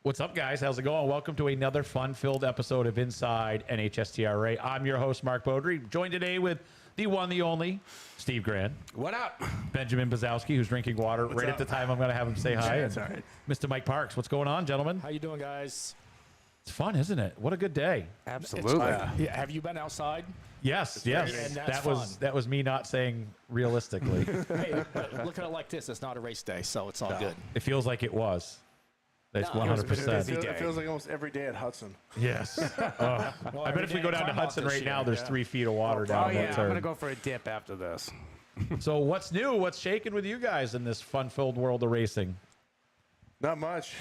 What's up, guys? How's it going? Welcome to another fun-filled episode of Inside NHSTRA. I'm your host, Mark Beaudry, joined today with the one, the only, Steve Grand. What up? Benjamin Bazowski, who's drinking water. What's at up? the time I'm going to have him say hi. That's all right. Mr. Mike Parks, what's going on, gentlemen? How you doing, guys? It's fun, isn't it? What a good day. Absolutely. Yeah, have you been outside? Yes. And that's That was me not saying realistically. Hey, but look at it like this. It's not a race day, so it's all good. It feels like it was. That's No, it was a 100%. It feels like almost every day at Hudson. Yes. Well, I bet if we go down to Hudson right now, there's 3 feet of water down that I'm turn. going to go for a dip after this. So what's new? What's shaking with you guys in this fun-filled world of racing? Not much.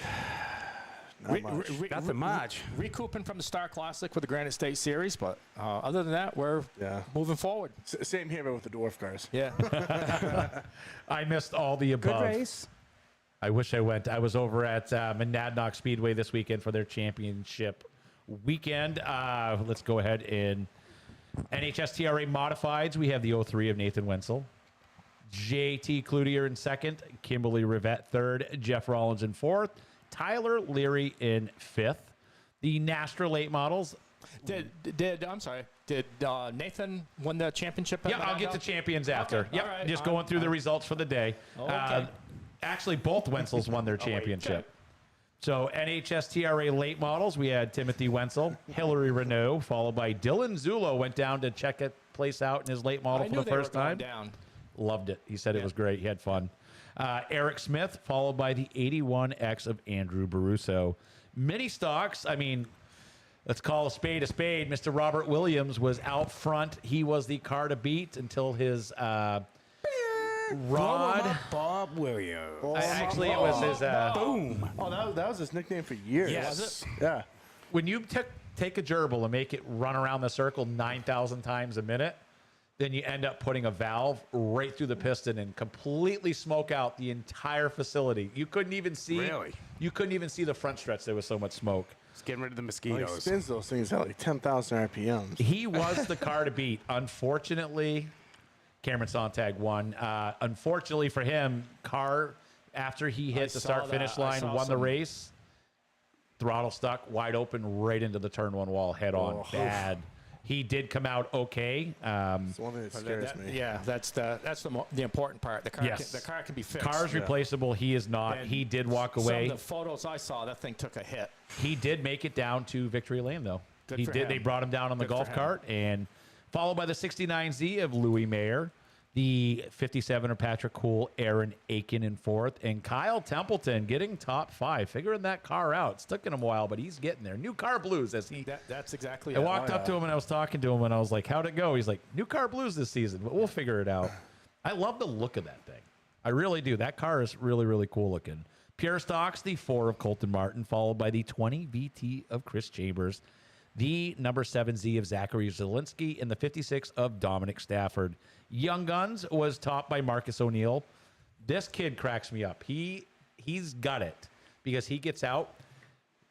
Not much. Nothing much. Recouping from the Star Classic with the Granite State Series, but other than that, we're moving forward. Same here, but with the dwarf cars. Yeah. I missed all the Good above. race. I wish I went. I was over at Monadnock Speedway this weekend for their championship weekend. Let's go ahead and NHSTRA Modifieds. We have the 03 of Nathan Wenzel. JT Cloutier in second. Kimberly Rivette third. Jeff Rollins in fourth. Tyler Leary in fifth. The NHSTRA late models. Did Nathan win the championship? Yeah, I'll get to champions after. Okay, Yep, all right. just going through the results for the day. Okay. Actually, both Wenzels won their championship. Okay. So NHSTRA late models, we had Timothy Wenzel, Hillary Renault, followed by Dylan Zulo, went down to check a place out in his late model I for knew the they were first going time. down. Loved it. He said it was great. He had fun. Eric Smith, followed by the 81X of Andrew Baruso. Mini stocks, I mean, let's call a spade a spade. Mr. Robert Williams was out front. He was the car to beat until his rod. Bob Williams. Actually, it was his. Boom. Oh, that was his nickname for years. Yes. Was it? Yeah. When you take a gerbil and make it run around the circle 9,000 times a minute, then you end up putting a valve right through the piston and completely smoke out the entire facility. You couldn't even see. Really? You couldn't even see the front stretch. There was so much smoke. It's getting rid of the Well, he mosquitoes. spins those things at like 10,000 RPMs. He was the car to beat. Unfortunately, Cameron Sontag won. Unfortunately for him, car, after he hit the saw start-finish that. I line, saw won the some- race, throttle stuck, wide open, right into the turn one wall, head on, bad. He did come out okay. It's one thing that scares me. Yeah, that's the important part. The car, Yes. the car can be fixed. Car's replaceable. He is not. And He did walk Some away. of the photos I saw, that thing took a hit. He did make it down to victory lane, though. Good He for did. him. They brought him down on the Good for golf him. cart, and followed by the 69Z of Louis Mayer, the 57 of Patrick Cool, Aaron Aiken in fourth, and Kyle Templeton getting top 5, figuring that car out. It's taken him a while, but he's getting there. New car blues, as he. That's exactly I it. walked up to him and I was talking to him and I was like, "How'd it go?" He's like, "New car blues this season, but we'll figure it out." I love the look of that thing. I really do. That car is really, really cool looking. Pure stocks, the 4 of Colton Martin, followed by the 20 VT of Chris Chambers, the number 7Z of Zachary Zielinski, and the 56 of Dominic Stafford. Young Guns was topped by Marcus O'Neill. This kid cracks me up. He's got it because he gets out,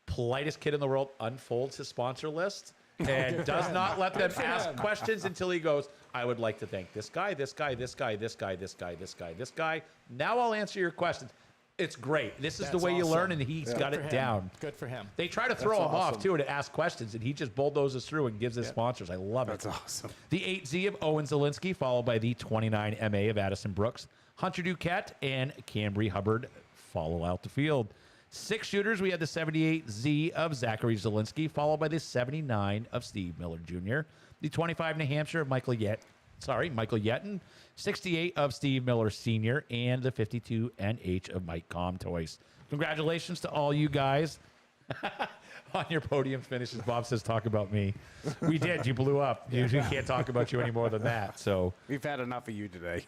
politest kid in the world, unfolds his sponsor list, and does not let them ask questions until he goes, "I would like to thank this guy, this guy, this guy, this guy, this guy, this guy, this guy. Now I'll answer your questions." It's great. This is the That's way you awesome. learn, and he's got For it him. down. Good for him. They try to throw him off, awesome. too, to ask questions, and he just bulldozes through and gives his sponsors. I love it. That's awesome. The 8Z of Owen Zielinski, followed by the 29 MA of Addison Brooks. Hunter Duquette and Cambry Hubbard follow out the field. 6 shooters, we had the 78Z of Zachary Zielinski, followed by the 79 of Steve Miller Jr. The 25 New Hampshire of Michael Yetton. 68 of Steve Miller Sr. and the 52 NH of Mike Comtois. Congratulations to all you guys on your podium finishes. Bob says, "Talk about me." We did. You blew up. Usually can't talk about you any more than that. So, We've had enough of you today.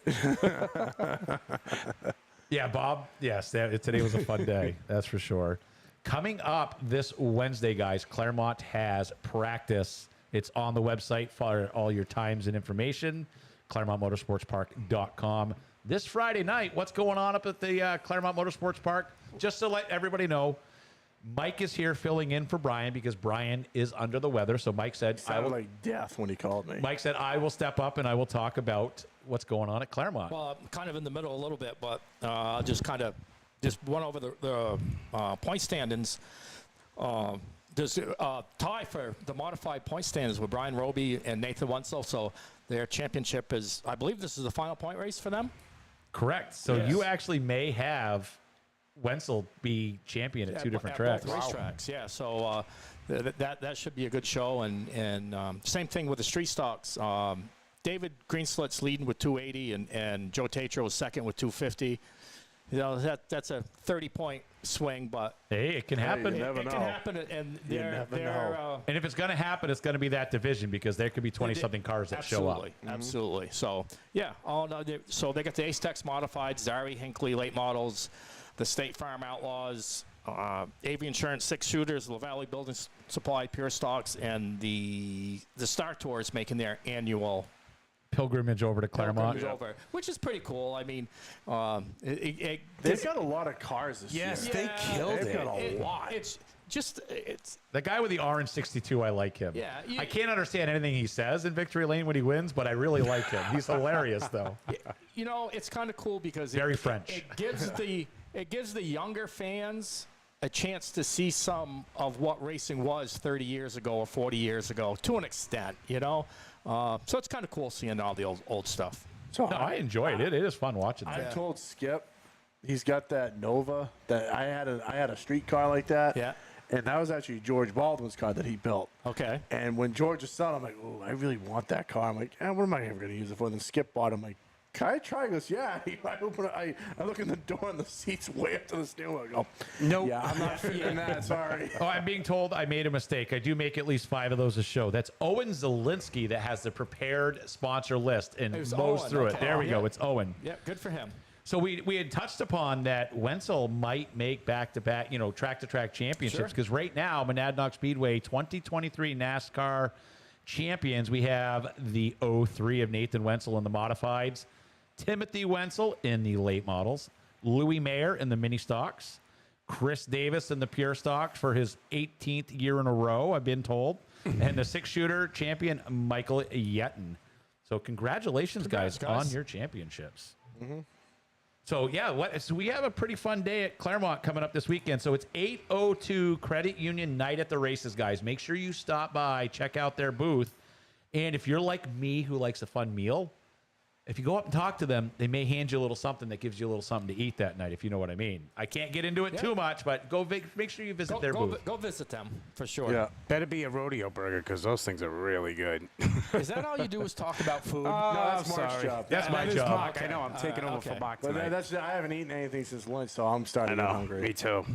yeah, Bob. Yes, today was a fun day. That's for sure. Coming up this Wednesday, guys, Claremont has practice. It's on the website for all your times and information, ClaremontMotorsportsPark.com. This Friday night, what's going on up at the Claremont Motorsports Park? Just to let everybody know, Mike is here filling in for Brian because Brian is under the weather. So Mike said, Sounded like death when he called me. Mike said, I will step up and I will talk about what's going on at Claremont. Well, I'm kind of in the middle a little bit, but I'll just kind of just won over the point standings. There's a tie for the modified point standings with Brian Roby and Nathan Wenzel. So their championship is, I believe this is the final point race for them. Correct. So you actually may have Wenzel be champion at two different tracks. Both racetracks, yeah. So that should be a good show. And same thing with the street stocks. David Greenslit's leading with 280, and Joe Tatro is second with 250. You know, that's a 30-point swing, but hey, it can happen. You never it know. can happen, and they're And if it's going to happen, it's going to be that division because there could be 20-something cars that show up. Absolutely. So, yeah. So they got the Ace-Tex modified, Zari, Hinckley, late models, the State Farm Outlaws, AV Insurance 6-shooters, La Valley Building Supply, Pure Stocks, and the Star Tours making their annual pilgrimage over to Claremont. Which is pretty cool. I mean, they've got a lot of cars this year. Yes, they killed it. They've got a lot. It's the guy with the orange 62. I like him. Yeah, I can't understand anything he says in Victory Lane when he wins, but I really like him. He's hilarious, though. You know, it's kind of cool because very French. It gives the younger fans a chance to see some of what racing was 30 years ago or 40 years ago to an extent, you know. So it's kind of cool seeing all the old stuff. So I enjoy it. It is fun watching that. I told Skip, he's got that Nova that I had a street car like that. Yeah. And that was actually George Baldwin's car that he built. Okay. And when George was selling, I'm like, oh, I really want that car. I'm like, what am I ever going to use it for? And then Skip bought it. I'm like, can I try? He goes, yeah. I look in the door and the seat's way up to the steering wheel. I go, nope. Yeah, I'm not feeling that. Sorry. Oh, I'm being told I made a mistake. I do make at least 5 of those a show. That's Owen Zielinski that has the prepared sponsor list and mows through it. There we go. It's Owen. Yeah, good for him. So we had touched upon that Wenzel might make back-to-back, track-to-track championships because right now, Monadnock Speedway 2023 NASCAR champions, we have the 03 of Nathan Wenzel in the modifieds, Timothy Wenzel in the late models, Louis Mayer in the mini stocks, Chris Davis in the pure stocks for his 18th year in a row, I've been told, and the 6-shooter champion, Michael Yetton. So congratulations, guys, on your championships. Mm-hmm. So, so we have a pretty fun day at Claremont coming up this weekend. So it's 8:02 Credit Union Night at the Races, guys. Make sure you stop by, check out their booth. And if you're like me who likes a fun meal, if you go up and talk to them, they may hand you a little something that gives you a little something to eat that night, if you know what I mean. I can't get into it too much, but make sure you visit their booth. Go visit them, for sure. Yeah. Better be a rodeo burger, because those things are really good. Is that all you do is talk about food? No, that's Mark's job. That's my job. Mark. Okay. I know. I'm taking over for Mark tonight. I haven't eaten anything since lunch, so I'm starting to get hungry. Me too.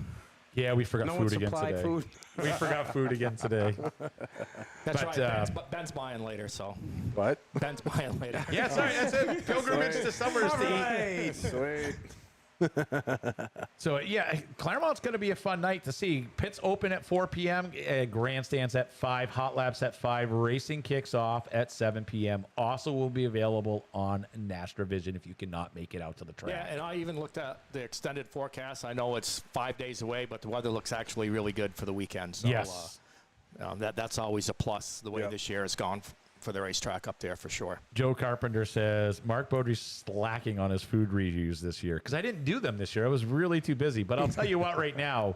Yeah, we forgot food again today. Food. We forgot food again today. That's right. Ben's buying later, so. What? Ben's buying later. Yeah, sorry, that's it. Pilgrimage to Summers to eat. Sweet. So, Claremont's going to be a fun night to see. Pits open at 4 p.m., grandstands at 5, hot laps at 5, racing kicks off at 7 p.m. Also will be available on NHSTRA Vision if you cannot make it out to the track. Yeah, and I even looked at the extended forecast. I know it's 5 days away, but the weather looks actually really good for the weekend. So, yes. That's always a plus, the way this year has gone for the racetrack up there, for sure. Joe Carpenter says, Mark Beaudry's slacking on his food reviews this year. Because I didn't do them this year. I was really too busy. But I'll tell you what, right now,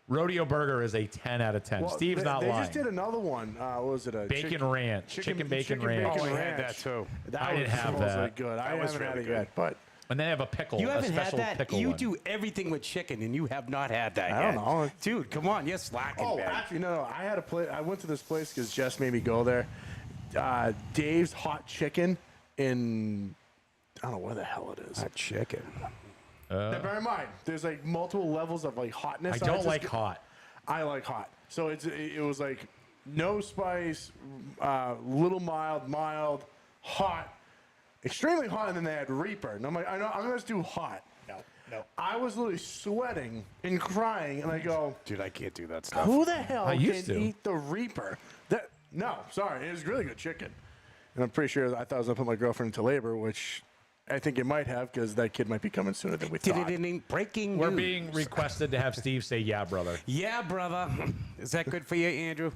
Rodeo Burger is a 10 out of 10. Well, Steve's not lying. They just did another one. What was it? Bacon ranch. Chicken bacon ranch. Bacon I ranch. had that too. I didn't have that. Really good. I haven't had it yet, but. And they have a pickle. You haven't a special had that? Pickle You one. do everything with chicken, and you have not had that yet. I don't know. Dude, come on. You're slacking, man. Actually, no. I had a place. I went to this place because Jess made me go there. Dave's Hot Chicken in, I don't know where the hell it is. Hot chicken. Now, bear in mind, there's like multiple levels of like hotness. I don't like hot. I like hot. So it was like no spice, little mild, hot, extremely hot, and then they had Reaper. And I'm like, I know, I'm gonna just do hot. No. I was literally sweating and crying, and I go, Dude, I can't do that stuff. who the hell I can used to. eat the Reaper? No, sorry, it was really good chicken. And I'm pretty sure I thought I was gonna put my girlfriend into labor, which I think it might have, because that kid might be coming sooner than we thought. Breaking We're news. being requested to have Steve say, yeah, brother. Yeah, brother. Is that good for you, Andrew?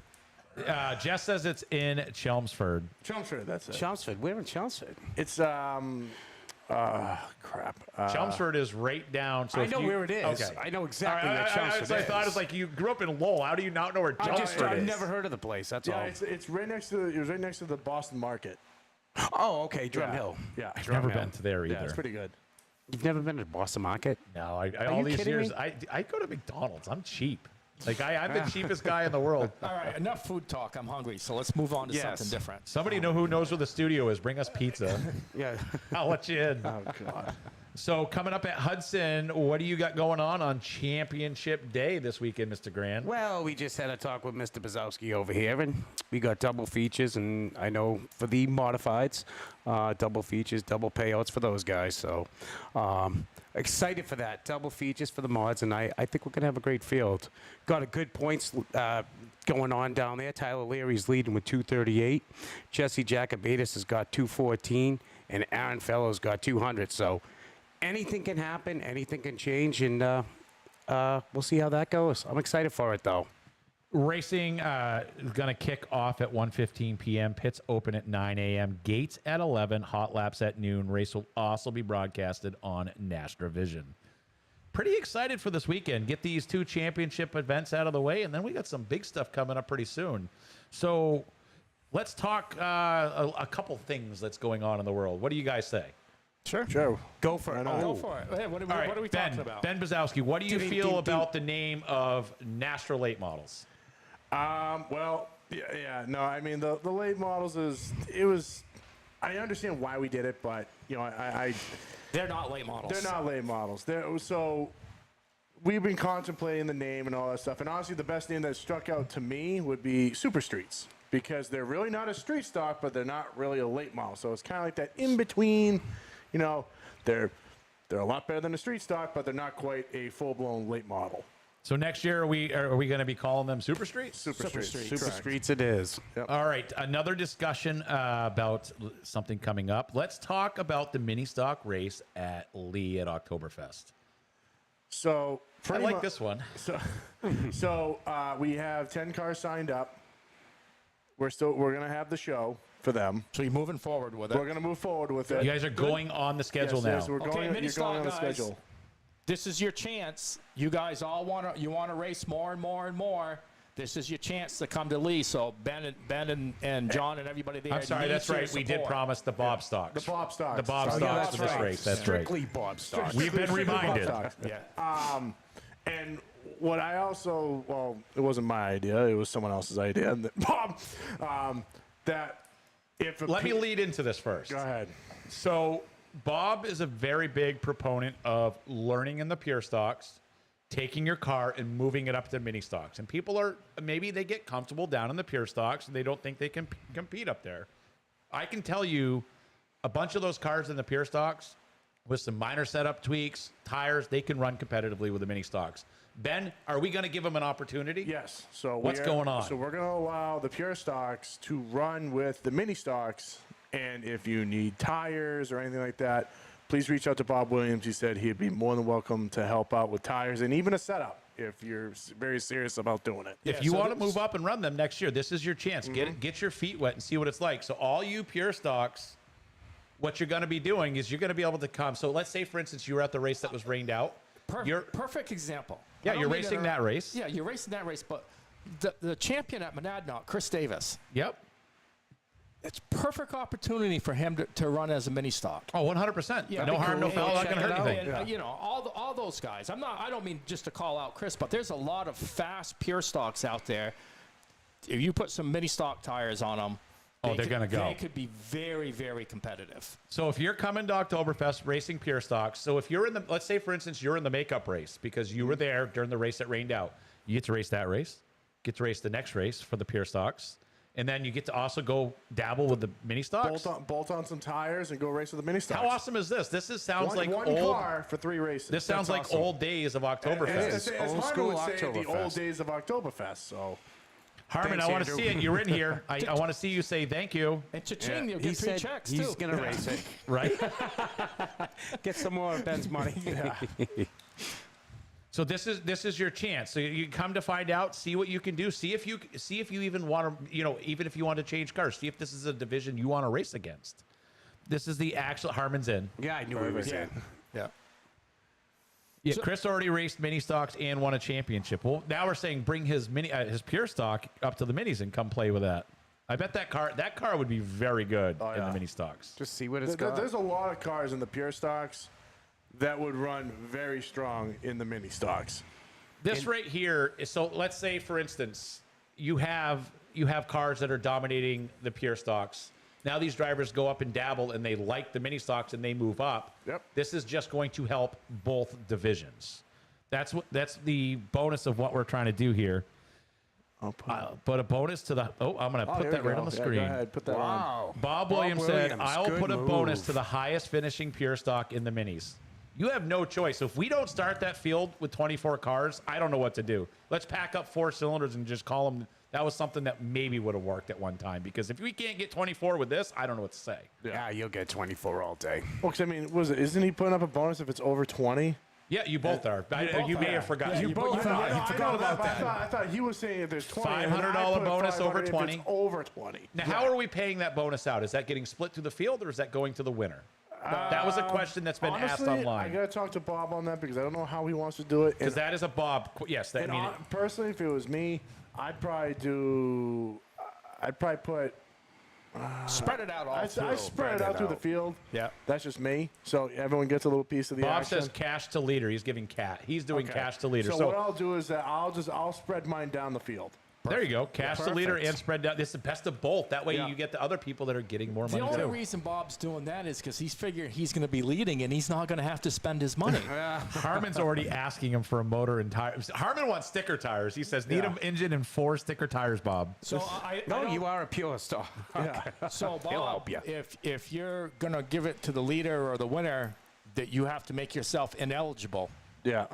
Jess says it's in Chelmsford. Chelmsford, that's it. Chelmsford. We're in Chelmsford. It's Crap. Chelmsford is right down. So I if know you- where it is. Okay. I know exactly All right, where Chelmsford so I is. thought it's like you grew up in Lowell. How do you not know where Chelmsford I've is? never heard of the place. That's Yeah, all. it's right next to. It was right next to the Boston Market. Oh, okay. Drum Yeah. Hill. Yeah. I've never Hill. been to there either. Yeah, it's pretty good. You've never been to Boston Market? No, I Are all you these kidding years, me? I go to McDonald's. I'm cheap. Like I'm the cheapest guy in the world. All right, enough food talk. I'm hungry, so let's move on to Yes. something different. Somebody who knows where the studio is, bring us pizza. Yeah. I'll let you in. Oh God. So coming up at Hudson, what do you got going on Championship Day this weekend, Mr. Grand? Well, we just had a talk with Mr. Bazowski over here, and we got double features, and I know for the modifieds, double features, double payouts for those guys. So excited for that. Double features for the mods, and I think we're going to have a great field. Got a good points going on down there. Tyler Leary's leading with 238. Jesse Jacobatis has got 214, and Aaron Fellows got 200. So anything can happen, anything can change, and we'll see how that goes. I'm excited for it, though. Racing is going to kick off at 1:15 p.m. Pits open at 9 a.m. Gates at 11. Hot laps at noon. Race will also be broadcasted on NHSTRA Vision. Pretty excited for this weekend. Get these two championship events out of the way, and then we got some big stuff coming up pretty soon. So let's talk a couple things that's going on in the world. What do you guys say? Sure. Sure. Go for it. Go for it. Hey, what are we Ben, talking about? Ben Bazowski, what do you Ding, feel ding, about the name of NHSTRA late models? Well, yeah. No, I mean the late models was. I understand why we did it, but you know, They're not late models. they're not late models. So we've been contemplating the name and all that stuff. And honestly, the best name that struck out to me would be Super Streets, because they're really not a street stock, but they're not really a late model. So it's kind of like that in between. You know, they're a lot better than a street stock, but they're not quite a full blown late model. So next year, are we going to be calling them Super Streets? Super Streets. Super Correct. Streets it is. All right, another discussion about something coming up. Let's talk about the mini stock race at Lee at Oktoberfest. So I pretty like mu- this one. So we have 10 cars signed up. We're gonna have the show for them. So you're moving forward with it. We're gonna move forward with it. You guys are going on the schedule now. Yes, we're Okay, going. mini You're going on the stock guys. schedule. This is your chance. You guys all want to race more and more and more. This is your chance to come to Lee. So Ben and John and everybody there. I'm sorry, needs that's your right. We did support. promise the Bob stocks. The Bob stocks. The Bob Sorry, stocks that's for this right. race. That's Strictly right. Bob Stocks. We've been Strictly Bob reminded. stocks. Yeah. And what I also, well, it wasn't my idea. It was someone else's idea. And Bob, that if a Let me pe- lead into this first. Go ahead. So Bob is a very big proponent of learning in the pure stocks, taking your car and moving it up to mini stocks. And people are, maybe they get comfortable down in the pure stocks and they don't think they can compete up there. I can tell you a bunch of those cars in the pure stocks with some minor setup tweaks, tires, they can run competitively with the mini stocks. Ben, are we going to give them an opportunity? Yes. So What's going on? So we're going to allow the pure stocks to run with the mini stocks, and if you need tires or anything like that, please reach out to Bob Williams. He said he'd be more than welcome to help out with tires and even a setup if you're very serious about doing it. If you want to move up and run them next year, this is your chance. Get your feet wet and see what it's like. So all you pure stocks, what you're going to be doing is you're going to be able to come. So let's say, for instance, you were at the race that was rained out. Perfect example. Yeah, I don't you're mean to racing that race. Yeah, you're racing that race, but the champion at Monadnock, Chris Davis, Yep. it's perfect opportunity for him to run as a mini stock. Oh, 100%. Yeah, no harm, no and- foul. Not and- going to hurt and, anything. You know, all those guys. I don't mean just to call out Chris, but there's a lot of fast pure stocks out there. If you put some mini stock tires on them, they're gonna go. They could be very, very competitive. So if you're coming to Oktoberfest racing pure stocks, so if you're in the, let's say, for instance, you're in the makeup race because you were there during the race that rained out, you get to race that race, get to race the next race for the pure stocks, and then you get to also go dabble with the mini stocks. Bolt on some tires and go race with the mini stocks. How awesome is this? Sounds like one old. car for 3 races. This sounds That's like awesome. old days of Oktoberfest. As Old Harmon school would say, the old Oktoberfest. days of Oktoberfest. So Harmon, Thanks, I want to Andrew. see it. You're in here. I want to see you say thank you. And cha-ching, you'll He get 3 said checks he's too. going to race it. Right? Get some more of Ben's money. So this is your chance. So you come to find out, see what you can do, see if you even want to, even if you want to change cars, see if this is a division you want to race against. This is the actual Harmon's in. Yeah, I knew he was in. Yeah. Yeah, Chris already raced mini stocks and won a championship. Well, now we're saying bring his his pure stock up to the minis and come play with that. I bet that car would be very good in the mini stocks. Just see what it's got. There's a lot of cars in the pure stocks that would run very strong in the mini stocks. This right here is, so let's say, for instance, you have cars that are dominating the pure stocks. Now these drivers go up and dabble and they like the mini stocks and they move up. Yep. This is just going to help both divisions. That's the bonus of what we're trying to do here. Put a bonus to the. Oh, I'm going to put that right on the screen. Go ahead, put that on. Wow. Bob Williams said, Williams, "I'll good put a move. bonus to the highest finishing pure stock in the minis." You have no choice. If we don't start that field with 24 cars, I don't know what to do. Let's pack up 4 cylinders and just call them. That was something that maybe would have worked at one time, because if we can't get 24 with this, I don't know what to say. Yeah, you'll get 24 all day. Well, 'cause, I mean, isn't he putting up a bonus if it's over 20? Yeah, you both are. You may have forgotten. You both forgot. are. You forgot about that. I thought he was saying if there's 20, $500 bonus over 20. 20. If it's over 20. Now, how are we paying that bonus out? Is that getting split through the field, or is that going to the winner? That was a question that's been asked Honestly, I online. got to talk to Bob on that because I don't know how he wants to do it. Because that is a Bob. Yes, that means Personally, if it was me, I'd probably put. Spread it out all I through. spread it out through the field. Yeah. That's just me. So everyone gets a little piece of the Bob action. says cash to leader. He's giving cat. He's doing Okay. cash to leader. So what I'll do is that I'll spread mine down the field. there you go. Cash to leader Perfect. and spread down. This is the best of both. That way Yeah. you get the other people that are getting more The money only too. reason Bob's doing that is because he's figuring he's going to be leading and he's not going to have to spend his money. Harmon's already asking him for a motor and tires. Harmon wants sticker tires. He says, need an engine and 4 sticker tires, Bob. So I No, don't- you are a pure star. So Bob, He'll help ya. if you're going to give it to the leader or the winner, that you have to make yourself ineligible. Yeah.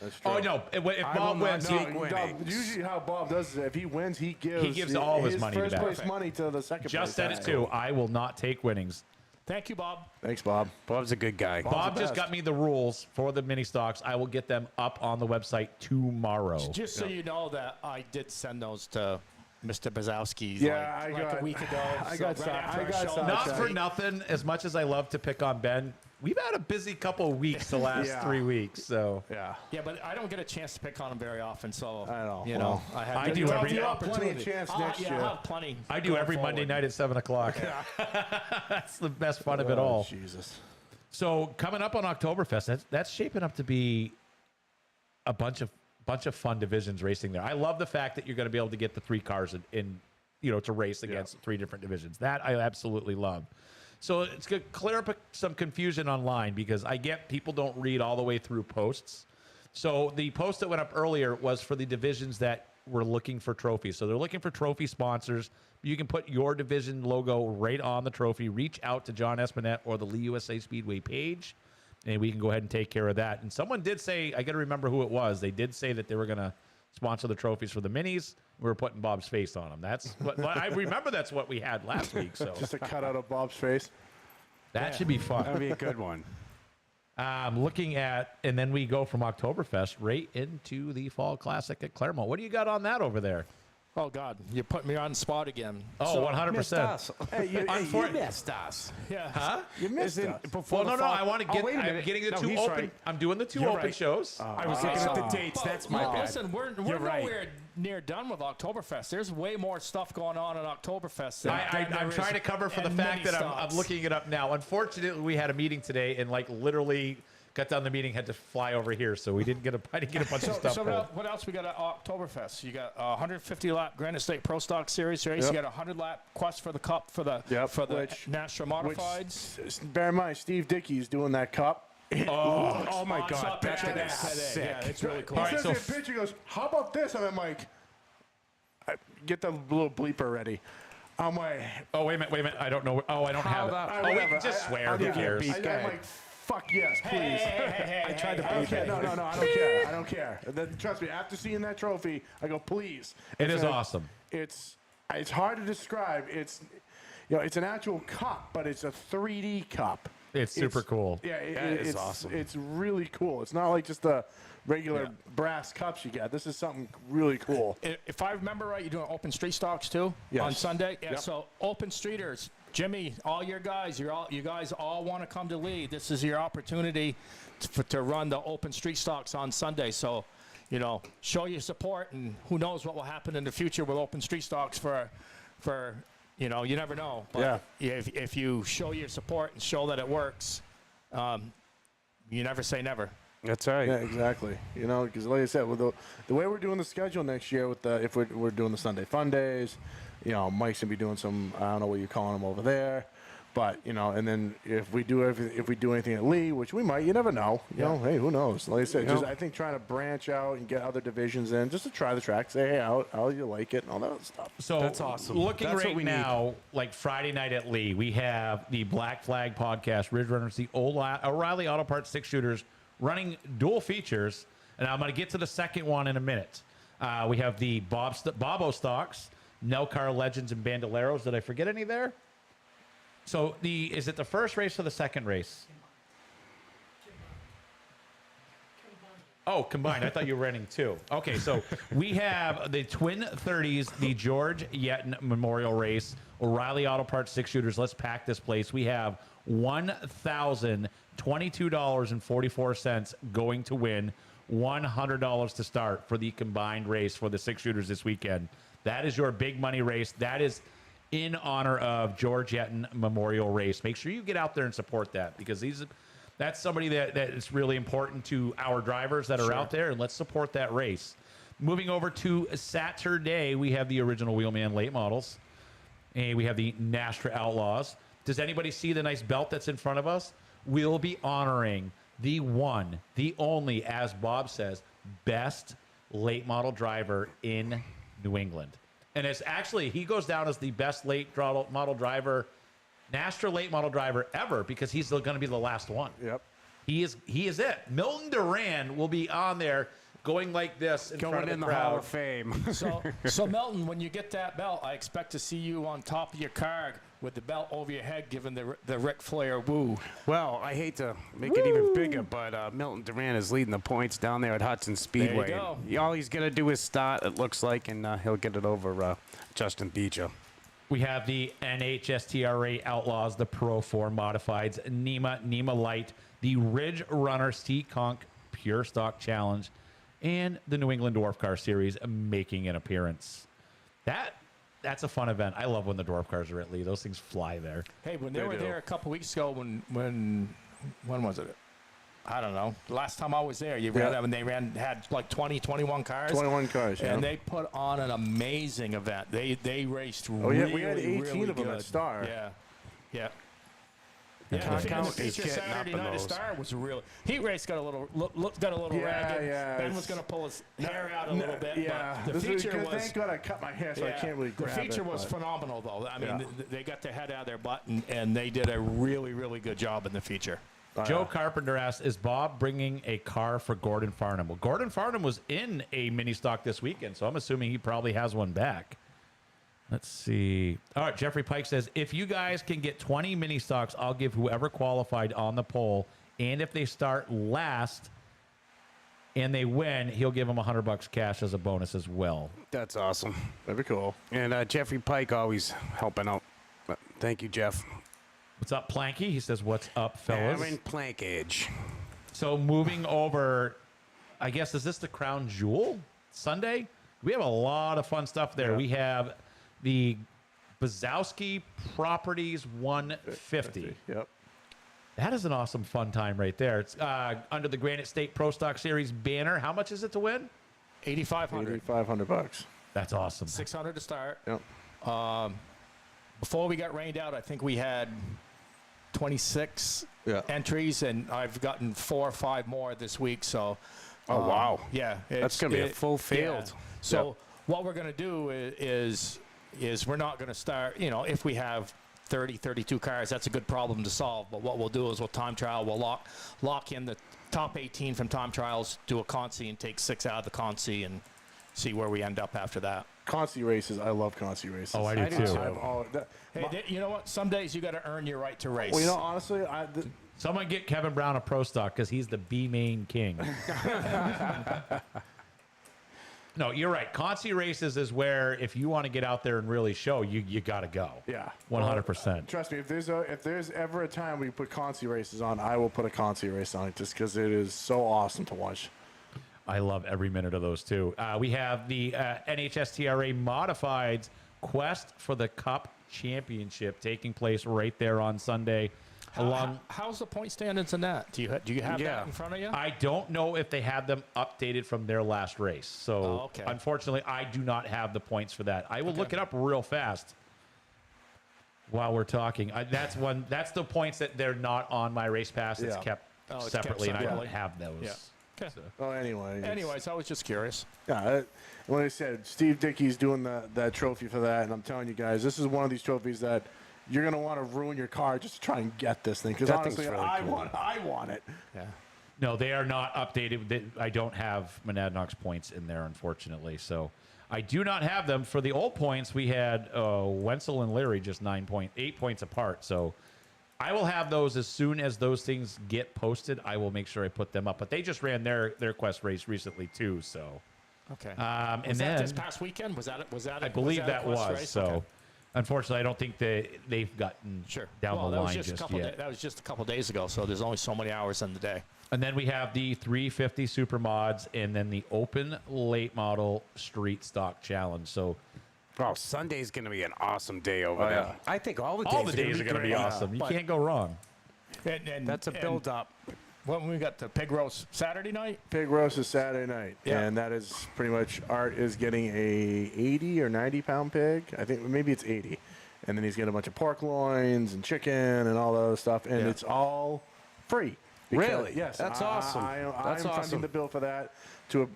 That's true. Oh, no. If I Bob will not wins, take he, winnings. Usually how Bob does is if he wins, he gives all his money first back. place money to the second just place. said it too. I will not take winnings. Thank you, Bob. Thanks, Bob. Bob's a good guy. Bob the just best. got me the rules for the mini stocks. I will get them up on the website tomorrow. Just so you know that I did send those to Mr. Bazowski Yeah, like a week ago. I So got right some- after I our got show some- last Not for week. nothing, as much as I love to pick on Ben, we've had a busy couple of weeks the last Yeah. 3 weeks. So Yeah. Yeah, but I don't get a chance to pick on him very often, so I know. you know, Well, I have I to do take every- the You'll have plenty of opportunity. chance Oh, next yeah, year. I'll have plenty. I do going every forward. Monday night at 7 o'clock. That's the best fun of it all. Jesus. So coming up on Oktoberfest, that's shaping up to be a bunch of fun divisions racing there. I love the fact that you're going to be able to get the 3 cars in to race against 3 different divisions. That I absolutely love. So it's going to clear up some confusion online, because I get people don't read all the way through posts. So the post that went up earlier was for the divisions that were looking for trophies. So they're looking for trophy sponsors. You can put your division logo right on the trophy. Reach out to John Espinette or the Lee USA Speedway page, and we can go ahead and take care of that. And someone did say, I got to remember who it was. They did say that they were going to sponsor the trophies for the minis. We were putting Bob's face on them. That's what I remember. That's what we had last week. So Just a cutout of Bob's face. that should be fun. That'd be a good one. Looking at, and then we go from Oktoberfest right into the Fall Classic at Claremont. What do you got on that over there? Oh God, you put me on the spot again. Oh, So- 100%. Hey, you missed us. Yeah. Huh? You missed Isn't us. before Well, the no, fall- I want to Oh, get. wait a I'm minute. getting the No, 2 he's open. right. I'm doing the 2 You're open right. shows. I was looking at the dates. That's my bad. Listen, we're You're right. nowhere near done with Oktoberfest. There's way more stuff going on at Oktoberfest. than there I'm is trying to cover for the in fact mini that I'm stocks. looking it up now. Unfortunately, we had a meeting today, and literally got done the meeting, had to fly over here, so I didn't get a bunch of stuff. So pulled. what else we got at Oktoberfest? You got a 150 lap Granite State Pro Stock Series race. Yep. You got a 100 lap Quest for the Cup for the which- NHSTRA Modifieds. Bear in mind, Steve Dickey's doing that cup. Oh my I saw God, a picture that of is that today. sick. Yeah, it's really cool. He All right, says so in the picture, he goes, how about this? And I'm like, get the little bleeper ready. I'm like, Oh, wait a minute. I don't know. Oh, I don't have it. that- Oh, wait, whatever. just swear. I'll Who give you a cares? beat. I'm like, fuck yes, please. I tried to I don't care. No, I don't care. I don't care. Trust me, after seeing that trophy, I go, please. It is It's a- awesome. It's hard to describe. It's an actual cup, but it's a 3D cup. It's super cool. Yeah, That is it's awesome. It's really cool. It's not like just the regular brass cups you get. This is something really cool. If I remember right, you're doing open street stocks too Yes. on Sunday. Yeah. Yep. So open streeters, Jimmy, all your guys, you guys all want to come to Lee. This is your opportunity to run the open street stocks on Sunday. So, show your support, and who knows what will happen in the future with open street stocks for you never know. But if you show your support and show that it works, you never say never. That's right. Yeah, exactly. Because like I said, with the way we're doing the schedule next year, with if we're doing the Sunday Fun Days, Mike's gonna be doing some, I don't know what you're calling them over there, but and then if we do anything at Lee, which we might, you never know. Hey, who knows? Like I said, I think trying to branch out and get other divisions in, just to try the track, say hey, how you like it, and all that stuff. So that's awesome. Looking That's right now, like Friday night at Lee, we have the Black Flag podcast, Ridge Runners, the O'Reilly Auto Parts 6-shooters running dual features, and I'm going to get to the second one in a minute. We have the Bobo stocks, Nelcar Legends, and Bandoleros. Did I forget any there? So is it the first race or the second race? Oh, combined. I thought you were running two. Okay, so we have the Twin 30s, the George Yetton Memorial Race, O'Reilly Auto Parts 6-shooters. Let's pack this place. We have $1,022.44 going to win, $100 to start for the combined race for the 6-shooters this weekend. That is your big money race. That is in honor of George Yetton Memorial Race. Make sure you get out there and support that, because that's somebody that is really important to our drivers that are out there, and let's support that race. Moving over to Saturday, we have the original Wheelman late models, and we have the NHSTRA Outlaws. Does anybody see the nice belt that's in front of us? We'll be honoring the one, the only, as Bob says, best late model driver in New England. And it's actually, he goes down as the best late model driver, NHSTRA late model driver ever, because he's going to be the last one. Yep. He is it. Milton Duran will be on there going like this in front of the crowd. Hall of Fame. So Milton, when you get that belt, I expect to see you on top of your car with the belt over your head, giving the Ric Flair woo. Well, I hate to make it even bigger, but Milton Duran is leading the points down there at Hudson Speedway. There you go. All he's going to do is start, it looks like, and he'll get it over Justin Beecher. We have the NHSTRA Outlaws, the Pro 4 Modifieds, NEMA Light, the Ridge Runner Conk Pure Stock Challenge, and the New England Dwarf Car Series making an appearance. That's a fun event. I love when the dwarf cars are at Lee. Those things fly there. Hey, when they were there a couple weeks ago, when was it? I don't know. The last time I was there, had like 20, 21 cars. 21 cars, yeah. And they put on an amazing event. They raced we really, had 18 really of them good. at Star. Yeah. The The count is feature getting up Saturday in night at those. Star was a real heat race. Got a little ragged. Yeah, Ben was going to pull his hair out a little bit. Yeah, But the feature was. Thank God I cut my hair, so I can't really grab it. The feature was phenomenal, though. I mean, they got their head out of their butt, and they did a really, really good job in the feature. Joe Carpenter asks, is Bob bringing a car for Gordon Farnham? Well, Gordon Farnham was in a mini stock this weekend, so I'm assuming he probably has one back. Let's see. All right, Jeffrey Pike says, if you guys can get 20 mini stocks, I'll give whoever qualified on the poll. And if they start last and they win, he'll give them $100 cash as a bonus as well. That's awesome. That'd be cool. And Jeffrey Pike always helping out. Thank you, Jeff. What's up, Planky? He says, what's up, fellas? Aaron Plankage. So moving over, I guess, is this the Crown Jewel Sunday? We have a lot of fun stuff there. Yeah. We have the Bazowski Properties 150. Yep. That is an awesome fun time right there. It's under the Granite State Pro Stock Series banner. How much is it to win? $8,500. $8,500. That's awesome. $600 to start. Yep. Before we got rained out, I think we had 26 Yeah. entries, and I've gotten 4 or 5 more this week. So, Oh, wow. yeah, That's going to be a full field. Yeah. So what we're going to do is we're not going to start. If we have 30, 32 cars, that's a good problem to solve. But what we'll do is we'll time trial. We'll lock in the top 18 from time trials, do a consi, and take 6 out of the consi, and see where we end up after that. Consi races. I love Consi races. Oh, I do too. Hey, you know what? Some days you got to earn your right to race. Well, honestly, Someone get Kevin Brown a Pro Stock because he's the B main king. No, you're right. Consi races is where if you want to get out there and really show, you got to go. Yeah, 100%. Trust me, if there's ever a time we put Consi races on, I will put a Consi race on it just because it is so awesome to watch. I love every minute of those too. We have the NHSTRA Modifieds Quest for the Cup Championship taking place right there on Sunday. How's the point standings in that? Do you have that in front of you? I don't know if they had them updated from their last race. So okay. Unfortunately, I do not have the points for that. I will look it up real fast while we're talking. That's the points that they're not on my race pass. It's kept separately, and I don't have those. Yeah. Okay. So. Well, anyways, I was just curious. Yeah, like I said, Steve Dickey's doing that trophy for that, and I'm telling you guys, this is one of these trophies that you're gonna want to ruin your car just to try and get this thing. Because honestly, really I cool. want it. Yeah. No, they are not updated. I don't have Monadnock's points in there, unfortunately. So I do not have them. For the old points, we had Wenzel and Leary just 8 points apart. So I will have those as soon as those things get posted. I will make sure I put them up. But they just ran their Quest race recently too. So Okay. and Was then that this past weekend? Was that? I believe that Quest was race? so. Okay. Unfortunately, I don't think they've gotten down well, the that line was just a yet. That was just a couple days ago, so there's only so many hours in the day. And then we have the 350 Super Mods and then the Open Late Model Street Stock Challenge. So Bro, Sunday's going to be an awesome day over there. yeah. I think all the days are going to be awesome. You can't go wrong. And That's a build-up. When we got the pig roast Saturday night. Pig roast is Saturday night, Yeah. and that is pretty much Art is getting a 80 or 90 pound pig. I think maybe it's 80, and then he's getting a bunch of pork loins and chicken and all that other stuff, and it's all free. Really? Yes. That's awesome. I'm That's funding awesome. the bill for that to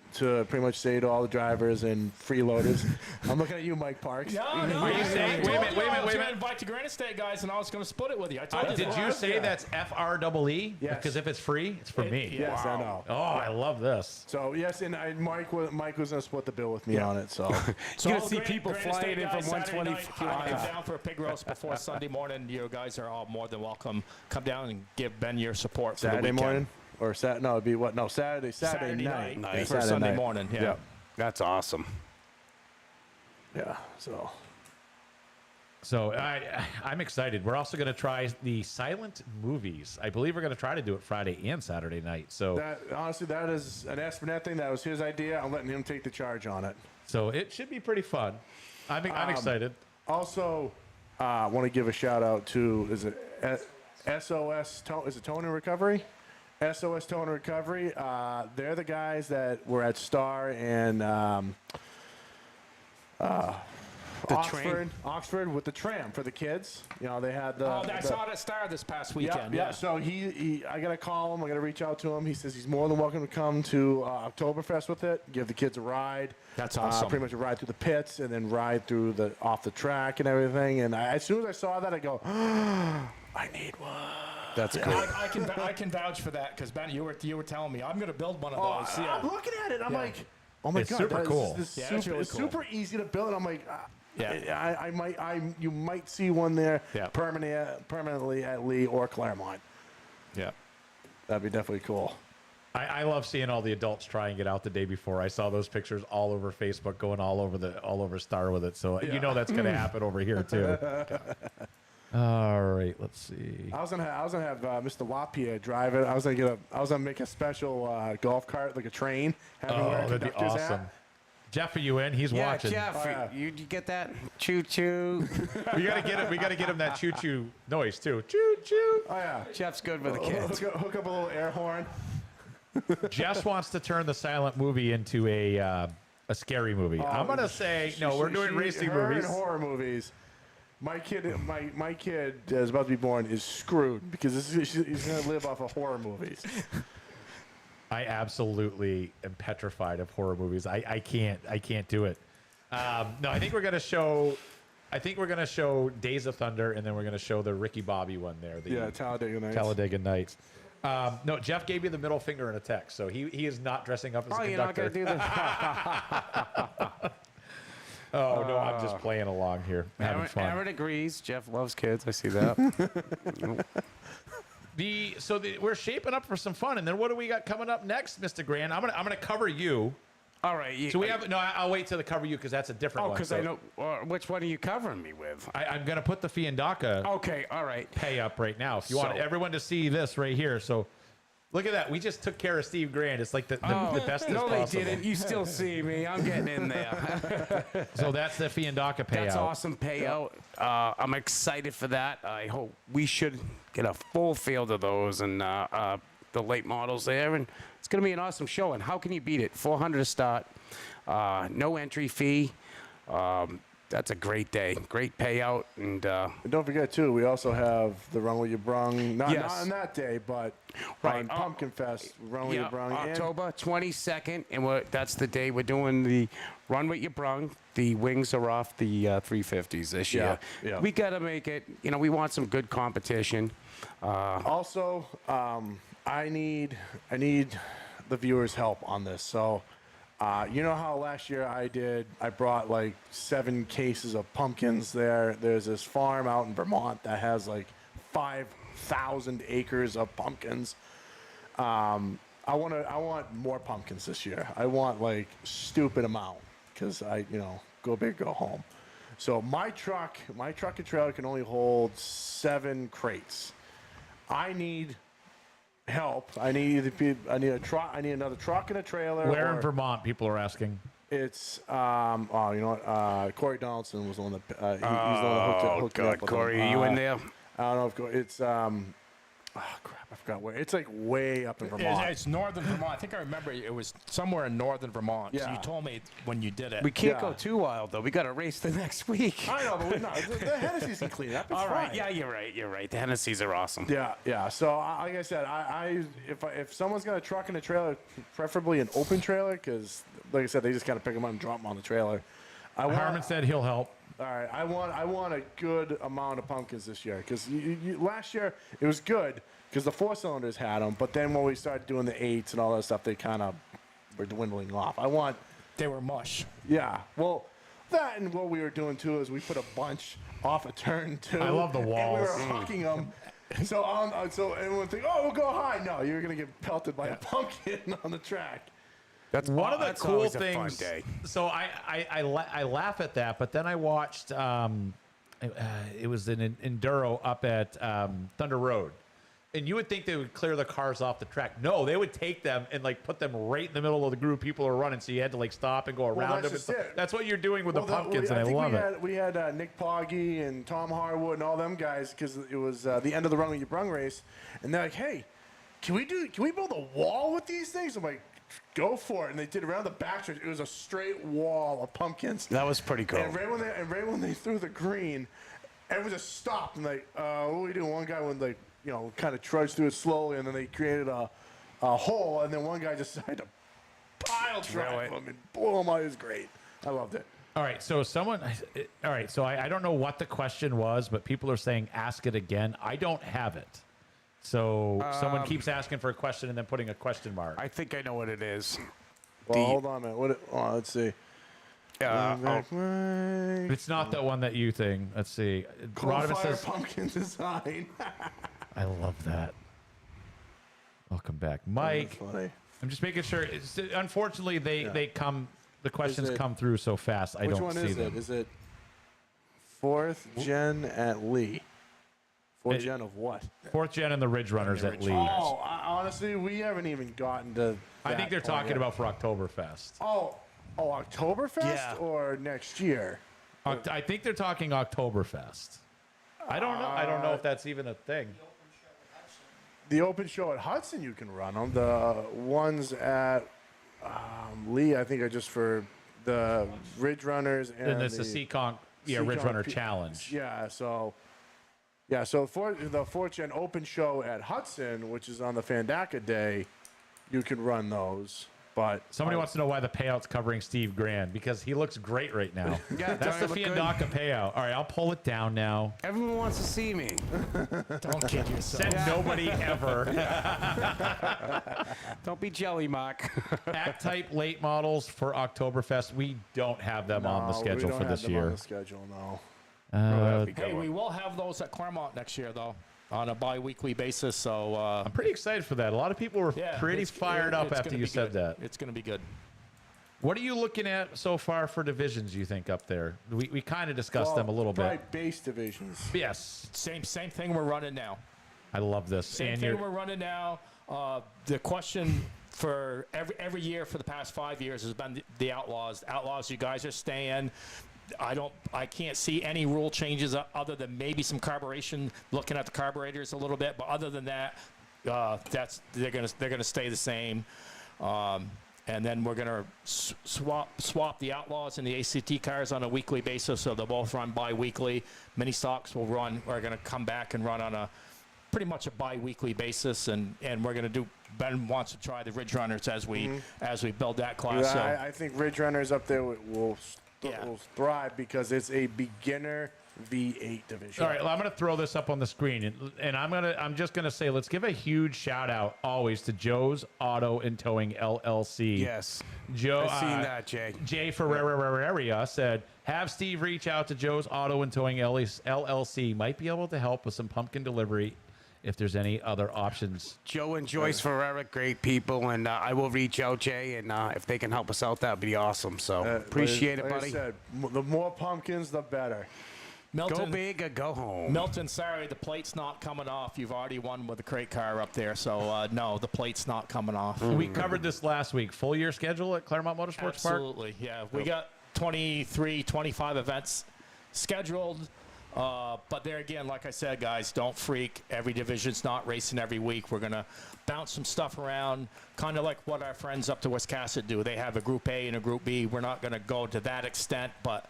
pretty much say to all the drivers and freeloaders. I'm looking at you, Mike Parks. No. Are you saying? Wait a minute. I was Wait a going to minute. invite the Granite State guys, and I was going to split it with you. I told you. Did you say Yeah. that's FREE? Yes. Because if it's free, it's for me. Yes, I know. Oh, I love this. So yes, and Mike was going to split the bill with me on it. So So You're all gonna see the people Granite flying State in from guys, Saturday night, 125. come down for a pig roast before Sunday morning. You guys are all more than welcome. Come down and give Ben your support for Saturday the weekend. morning or No, it'd be what? No, Saturday night. night Yeah, for Sunday morning. Yeah. Yeah. That's awesome. Yeah. So So I'm excited. We're also going to try the silent movies. I believe we're going to try to do it Friday and Saturday night. So that honestly, that is an Espinette thing. That was his idea. I'm letting him take the charge on it. so it should be pretty fun. I'm excited. Also, want to give a shout out to SOS? Is it Tone and Recovery? SOS Tone and Recovery. They're the guys that were at Star and Oxford with the tram for the kids. You know, they had the. I saw that Star this past weekend. Yeah. So I got to call him. I got to reach out to him. He says he's more than welcome to come to Oktoberfest with it. Give the kids a ride. That's awesome. Pretty much a ride through the pits and then ride through off the track and everything. And as soon as I saw that, I go, I need one. That's cool. I can vouch for that because Ben, you were telling me I'm going to you of those. Yeah. I'm looking at it. I'm like, oh my It's god, super cool. This Yeah, it's really it's cool. super easy to build. I'm like, Yeah. you might see one there Yeah. permanently at Lee or Claremont. Yeah. That'd be definitely cool. I love seeing all the adults try and get out the day before. I saw those pictures all over Facebook, going all over Star with it. So you know that's going to happen over here too. All right, let's see. I was gonna have Mr. Lapierre drive it. I was gonna make a special golf cart, like a train. Have him wear a That'd be conductor's hat. awesome. Jeff, are you in? He's Yeah, watching. Jeff, Oh, yeah. you get that? Choo choo. We gotta get him that choo choo noise too. Choo choo. Oh yeah. Jeff's good with the kids. Hook up a little air horn. Jess wants to turn the silent movie into a scary movie. I'm gonna say no. We're doing racing her movies. and horror movies. My kid is about to be born is screwed because he's gonna live off of horror movies. I absolutely am petrified of horror movies. I can't do it. No, I think we're gonna show. I think we're gonna show Days of Thunder, and then we're gonna show the Ricky Bobby one there. The Talladega Nights. Talladega Nights. No, Jeff gave you the middle finger in a text, so he is not dressing up as a You're not conductor. going to do that. Oh no, I'm just playing along here, having fun. Aaron agrees. Jeff loves kids. I see that. We're shaping up for some fun, and then what do we got coming up next, Mr. Grant? I'm gonna cover you All right. So we have no. I'll wait till the cover you because that's a different Oh, one. because So I know which one are you covering me with? I'm gonna put the Fiandaca Okay. All right. pay up right now. If you want So- everyone to see this right here, so look at that. We just took care of Steve Grand. It's like the best No, as they possible. didn't. You still see me. I'm getting in there. So that's the Fiandaca payout. That's awesome payout. I'm excited for that. I hope we should get a full field of those and the late models there, and it's going to be an awesome show. And how can you beat it? $400 to start, no entry fee. That's a great day, great payout, and And don't forget too, we also have the Run With Your Brung. Not Yes. on that day, but Right. on Pumpkin Fest, Run With Your Brung. and- October 22nd, and that's the day we're doing the Run With Your Brung. The wings are off the 350s this year. Yeah. We got to make it. We want some good competition. Also, I need the viewers' help on this. So, you know how last year I brought like 7 cases of pumpkins there. There's this farm out in Vermont that has like 5,000 acres of pumpkins. I want more pumpkins this year. I want like stupid amount because go big, go home. So my truck and trailer can only hold 7 crates. I need help. I need a truck. I need another truck and a trailer. Where in or Vermont? People are asking. It's Corey Donaldson was the one that he's the one that hooked me up with Corey, him. are you in there? I don't know if it's crap, I forgot where. It's like way up in Vermont. It's northern Vermont. I think I remember it was somewhere in northern Vermont. So Yeah. you told me when you did it. We can't Yeah. go too wild though. We got to race the next week. I know, but the Hennessy's can clean it up. It's All right. fine. Yeah, you're right. You're right. The Hennessy's are awesome. Yeah. So like I said, if someone's got a truck and a trailer, preferably an open trailer, because like I said, they just kind of pick them up and drop them on the trailer. Harmon said he'll help. All right, I want a good amount of pumpkins this year because last year it was good because the 4-cylinders had them, but then when we started doing the 8s and all that stuff, they kind of were dwindling off. They were mush. Yeah, well, that and what we were doing too is we put a bunch off a turn too. I love the walls. And we were hucking them. So everyone think, oh, we'll go high. No, you're gonna get pelted by a pumpkin on the track. That's One of the that's cool always a things. fun day. So I laugh at that, but then I watched. It was an enduro up at Thunder Road, and you would think they would clear the cars off the track. No, they would take them and like put them right in the middle of the group people are running, so you had to like stop and go around them. that's just it. That's what you're doing with the pumpkins, and I think love it. We had Nick Poggy and Tom Harwood and all them guys because it was the end of the Run With Your Brung race, and they're like, "Hey, can we build a wall with these things?" I'm like, "Go for it!" And they did around the backstretch. It was a straight wall of pumpkins. That was pretty cool. And right when they threw the green, everyone just stopped and like, what do we do? One guy would like, kind of trudge through it slowly, and then they created a hole, and then one guy just decided to pile drive them and blow them out. It was great. I loved it. All right, so I don't know what the question was, but people are saying ask it again. I don't have it. So someone keeps asking for a question and then putting a question mark. I think I know what it is. Well, hold on a minute. Let's see. It's not the one that you think. Let's see. Rodimus Fire says, pumpkin design. I love that. Welcome back, Mike. That's funny. I'm just making sure. Unfortunately, the questions it- come through so fast. I Which don't one see is them. it? Is it 4th gen at Lee? 4th gen of what? 4th gen and the Ridge Runners at Lee. Oh, honestly, we haven't even gotten to. I think they're talking about for Oktoberfest. Oktoberfest Yeah. or next year. I think they're talking Oktoberfest. I don't know. I don't know if that's even a thing. The open show at Hudson, you can run them. The ones at Lee, I think, are just for the Ridge Runners and And it's the Seekonk, Ridge Runner Challenge. Yeah, so for the 4th gen open show at Hudson, which is on the Fandaka day, you can run those. But Somebody wants to know why the payout's covering Steve Grand, because he looks great right now. Yeah, That's the don't I look Fiandaca payout. All right, I'll pull it down now. Everyone wants to see me. Don't kid yourself. Said nobody ever. Don't be jelly, Mark. Act type late models for Oktoberfest. We don't have them on the No, we schedule don't for have this them year. On the schedule, no. Hey, we will have those at Claremont next year, though, on a bi-weekly basis. So I'm pretty excited for that. A lot of people were pretty it's fired up it's after gonna you be said good. that. It's going to be good. What are you looking at so far for divisions, you think, up there? We kind of discussed them a little probably bit. base divisions. Yes. Same thing we're running now. I love this. Same And thing you're- we're running now. The question for every year for the past 5 years has been the Outlaws. Outlaws, you guys are staying. I can't see any rule changes other than maybe some carburation, looking at the carburetors a little bit. But other than that, they're gonna stay the same. And then we're gonna swap the Outlaws and the ACT cars on a weekly basis, so they'll both run bi-weekly. Mini stocks will run. We're gonna come back and run on a pretty much a bi-weekly basis, and we're gonna do. Ben wants to try the Ridge Runners as we build that class. So. I think Ridge Runners up there will thrive because it's a beginner V8 division. All right, well, I'm going to throw this up on the screen, and I'm just going to say, let's give a huge shout out always to Joe's Auto and Towing LLC. Yes. Joe, I've seen that, Jay. Jay Ferreira said, have Steve reach out to Joe's Auto and Towing LLC. Might be able to help with some pumpkin delivery if there's any other options. Joe and Joyce Ferreira, great people, and I will reach out, Jay, and if they can help us out, that would be awesome. So appreciate it, buddy. I said, the more pumpkins, the better. Milton, go big or go home. Milton, sorry, the plate's not coming off. You've already won with the crate car up there, so no, the plate's not coming off. We covered this last week. Full year schedule at Claremont Motorsports Park? Absolutely, yeah. We got 23, 25 events scheduled. But there again, like I said, guys, don't freak. Every division's not racing every week. We're going to bounce some stuff around, kind of like what our friends up to Wiscasset do. They have a Group A and a Group B. We're not going to go to that extent, but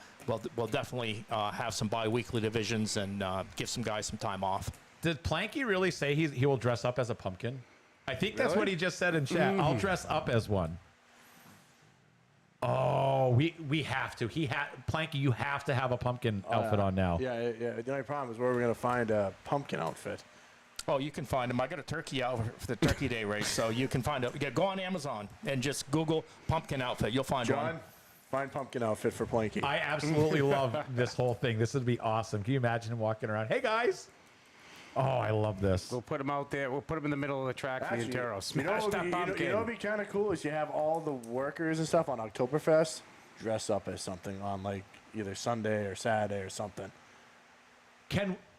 we'll definitely have some bi-weekly divisions and give some guys some time off. Did Planky really say he will dress up as a pumpkin? I think that's what he just said in chat. I'll dress up as one. Oh, we have to. Planky, you have to have a pumpkin outfit on now. Yeah. The only problem is where we're going to find a pumpkin outfit. Oh, you can find them. I got a turkey out for the Turkey Day race, so you can find it. Go on Amazon and just Google pumpkin outfit. You'll find one. John, find pumpkin outfit for Planky. I absolutely love this whole thing. This would be awesome. Can you imagine him walking around? Hey, guys. Oh, I love this. We'll put him out there. We'll put him in the middle of the track for the Intero. You know Smash what that would pumpkin. be kind of cool is you have all the workers and stuff on Oktoberfest dress up as something on like either Sunday or Saturday or something.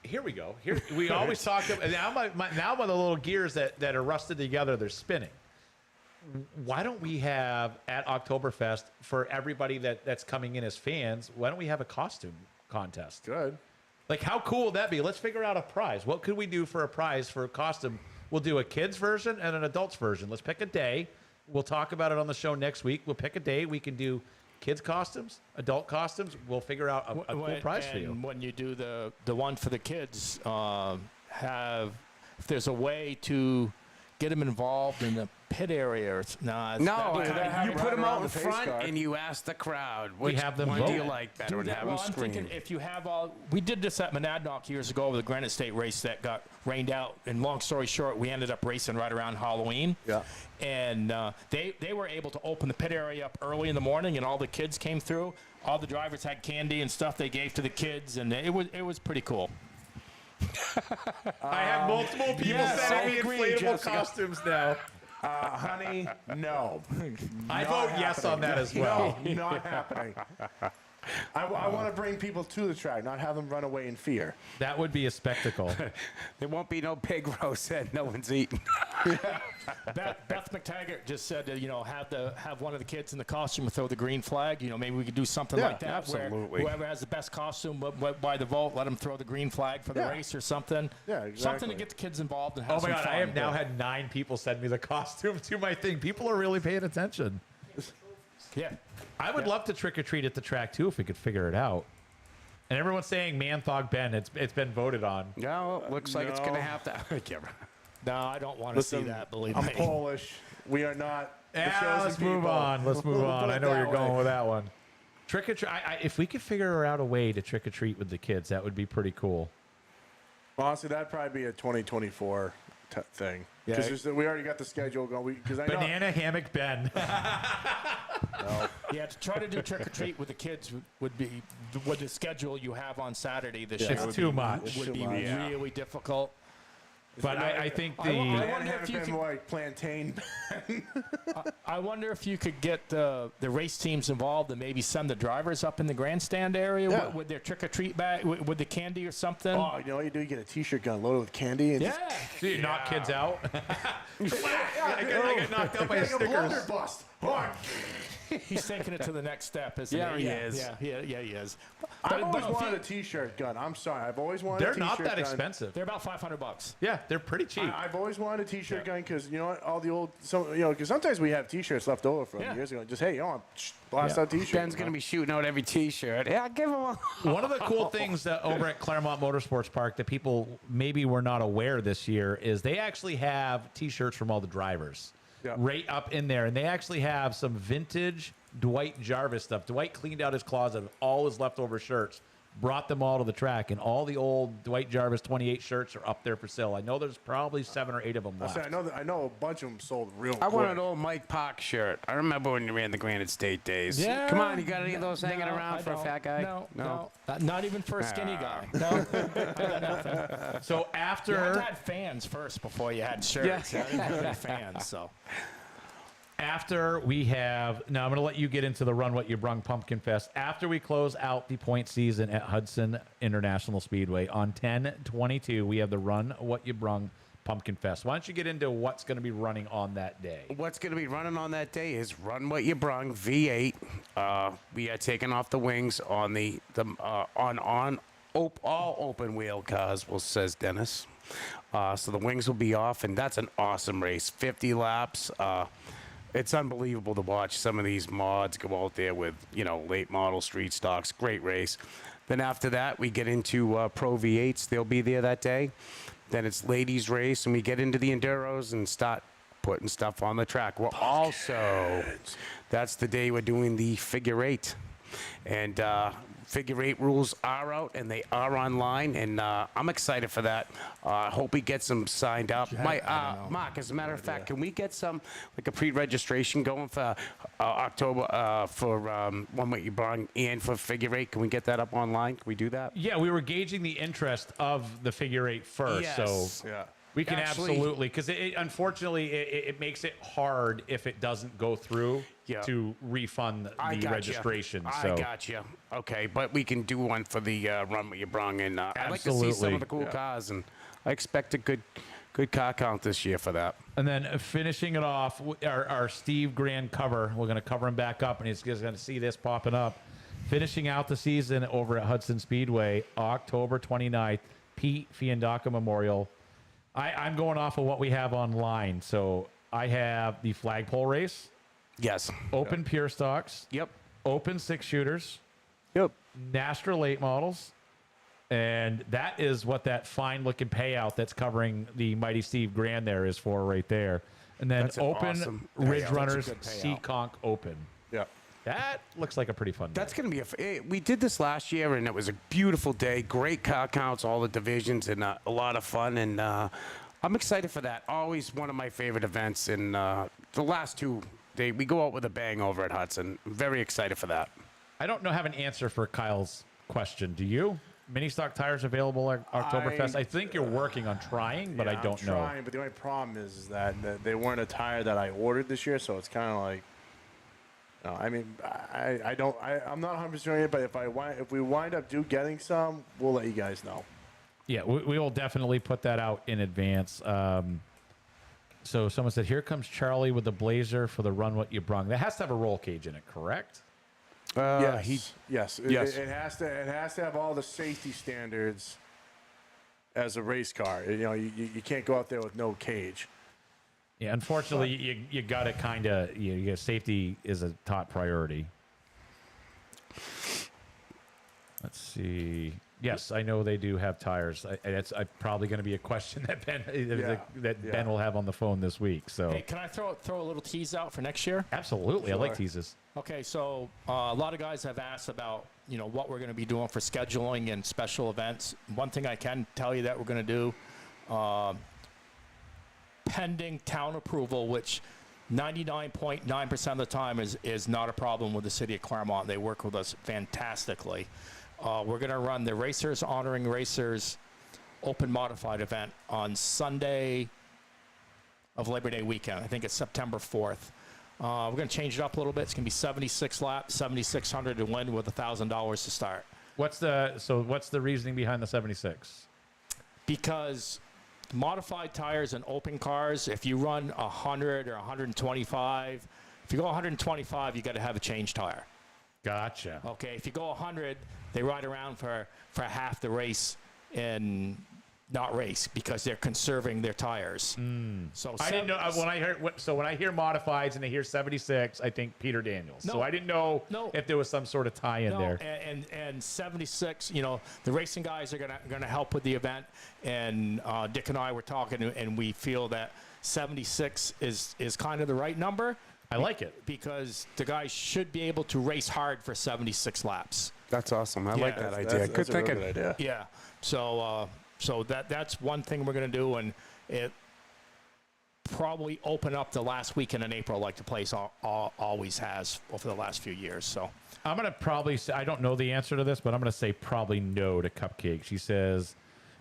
Here we go. Here we always talk about now. Now the little gears that are rusted together, they're spinning. Why don't we have at Oktoberfest for everybody that's coming in as fans? Why don't we have a costume contest? Good. Like, how cool would that be? Let's figure out a prize. What could we do for a prize for a costume? We'll do a kid's version and an adult's version. Let's pick a day. We'll talk about it on the show next week. We'll pick a day. We can do kids' costumes, adult costumes. We'll figure out a cool prize for you. And when you do the one for the kids, if there's a way to get them involved in the pit area. You put them out in the pace front car. and you ask the crowd, We which have them one do you vote. like better, and have them Well, I'm scream. thinking if you have we did this at Monadnock years ago with the Granite State race that got rained out. And long story short, we ended up racing right around Halloween. Yeah. And they were able to open the pit area up early in the morning, and all the kids came through. All the drivers had candy and stuff they gave to the kids, and it was pretty cool. I have multiple people sending me inflatable costumes now. Honey, no. I vote yes on that as well. No, not happening. I want to bring people to the track, not have them run away in fear. That would be a spectacle. There won't be no pig roast that no one's eating. Beth McTaggart just said that, have one of the kids in the costume and throw the green flag. Maybe we could do something like that. absolutely. Where whoever has the best costume by the vote, let them throw the green flag for the race or something. Yeah, exactly. Something to get the kids involved and have Oh my some God, fun. I have now had 9 people send me the costume to my thing. People are really paying attention. Yeah. I would love to trick or treat at the track too if we could figure it out. And everyone's saying Manthog Ben. It's been voted on. No, looks like it's going to No. have to. No, I don't want to see that, believe I'm me. Polish. We are not. the Yeah, chosen let's move people. on. Let's move We'll on. put I it know where that you're going way. with that one. Trick or treat. If we could figure out a way to trick or treat with the kids, that would be pretty cool. Honestly, that'd probably be a 2024 thing. Because we already got the schedule going. Because I know. Banana hammock Ben. Yeah, to try to do trick or treat with the kids would be with the schedule you have on Saturday this year. It's would too be, much. Would Too be much. really difficult. But I think I the wonder I if haven't you been could- more like plantain. I wonder if you could get the race teams involved and maybe send the drivers up in the grandstand area Yeah. with their trick or treat bag, with the candy or something. Oh, you know what you do? You get a T-shirt gun loaded with candy. And Yeah. so you knock kids out. I get knocked out by like a stickers. blunderbuss. Oh, He's taking it to the next step, isn't Yeah, he? he is. Yeah, he is. I've always if you- wanted a T-shirt gun. I'm sorry. I've always wanted They're a T-shirt not that gun. expensive. They're about $500. Yeah, they're pretty cheap. I've always wanted a T-shirt gun because you know what? All the old, because sometimes we have T-shirts left over from Yeah. years ago. Just hey, you want blast Yeah. out T-shirt. Ben's going to be shooting out every T-shirt. Yeah, give him a. One of the cool things that over at Claremont Motorsports Park that people maybe were not aware this year is they actually have T-shirts from all the drivers Yeah. right up in there, and they actually have some vintage Dwight Jarvis stuff. Dwight cleaned out his closet of all his leftover shirts, brought them all to the track, and all the old Dwight Jarvis 28 shirts are up there for sale. I know there's probably 7 or 8 of them I left. said, I know a bunch of them sold real I quick. want an old Mike Park shirt. I remember when you ran the Granite State days. Come on, you got any of those hanging No, around I for a don't. fat guy? No. Not even for a skinny guy. No. I got nothing. So You after had fans first before you had shirts. Yeah. I didn't have any fans, so. After we have, now I'm going to let you get into the Run What You Brung Pumpkin Fest. After we close out the point season at Hudson International Speedway on 10/22, we have the Run What You Brung Pumpkin Fest. Why don't you get into what's going to be running on that day? What's going to be running on that day is Run What You Brung V8. We are taking off the wings on all open wheel cars, says Dennis. So the wings will be off, and that's an awesome race. 50 laps. It's unbelievable to watch some of these mods go out there with, late model street stocks. Great race. Then after that, we get into Pro V8s. They'll be there that day. Then it's ladies race, and we get into the enduros and start putting stuff on the track. We're also, that's the day we're doing the figure eight. And figure eight rules are out, and they are online, and I'm excited for that. I hope we get some signed up. Mark, as a matter of fact, can we get some, like a pre-registration going for October for Run What You Brung and for figure eight? Can we get that up online? Can we do that? Yeah, we were gauging the interest of the figure eight first. Yes. So Yeah. we can Actually- absolutely, because unfortunately, it makes it hard if it doesn't go through Yeah. to refund the Gotcha. registration. I So got you. Okay, but we can do one for the Run What You Brung, and I'd like to see some Absolutely. of the cool cars, and I expect a good car count this year for that. And then finishing it off, our Steve Grand cover. We're going to cover him back up, and he's going to see this popping up. Finishing out the season over at Hudson Speedway, October 29th, Pete Fiandaca Memorial. I'm going off of what we have online. So I have the flagpole race, Yes. open pure stocks, Yep. open 6-shooters, Yep. NHSTRA late models. And that is what that fine-looking payout that's covering the Mighty Steve Grand there is for right there. And then That's an open awesome Ridge payout. Runners That's a good payout. Seekonk Open. Yeah. That looks like a pretty fun day. That's going to be we did this last year, and it was a beautiful day. Great car counts, all the divisions, and a lot of fun. And I'm excited for that. Always one of my favorite events. And the last two, we go out with a bang over at Hudson. I'm very excited for that. I don't have an answer for Kyle's question. Do you? Mini stock tires available at Oktoberfest? I think you're working on trying, but I I'm don't know. trying, but the only problem is that they weren't a tire that I ordered this year, so it's kind of like. No, I mean, I'm not 100% sure, but if we wind up getting some, we'll let you guys know. Yeah, we will definitely put that out in advance. So someone said, here comes Charlie with the Blazer for the Run What You Brung. That has to have a roll cage in it, correct? Yes. Yes. It has to have all the safety standards as a race car. You can't go out there with no cage. Yeah, unfortunately, you got to kind of, safety is a top priority. Let's see. Yes, I know they do have tires. That's probably going to be a question that Ben will have on the phone this week. So Hey, can I throw a little tease out for next year? absolutely, I like Sure. teases. Okay, so a lot of guys have asked about, what we're going to be doing for scheduling and special events. One thing I can tell you that we're going to do, pending town approval, which 99.9% of the time is not a problem with the city of Claremont. They work with us fantastically. We're going to run the Racers Honoring Racers open modified event on Sunday of Labor Day weekend. I think it's September 4th. We're going to change it up a little bit. It's going to be 76 laps, 7,600 to win with $1,000 to start. What's the reasoning behind the 76? Because modified tires and open cars, if you run 100 or 125, if you go 125, you got to have a change tire. Gotcha. Okay, if you go 100, they ride around for half the race and not race because they're conserving their tires. So I didn't know when I heard when I hear modifieds and I hear 76, I think Peter Daniels. No. So I didn't know No. if there was some sort of tie-in there. And 76, you know, the racing guys are gonna help with the event, and Dick and I were talking, and we feel that 76 is kind of the right number. I like it. Because the guys should be able to race hard for 76 laps. That's awesome. I like that idea. That's Good a real thinking. good idea. Yeah. So that's one thing we're going to do, and it probably open up the last weekend in April like the place always has over the last few years. So I'm going to probably say, I don't know the answer to this, but I'm going to say probably no to Cupcake. She says,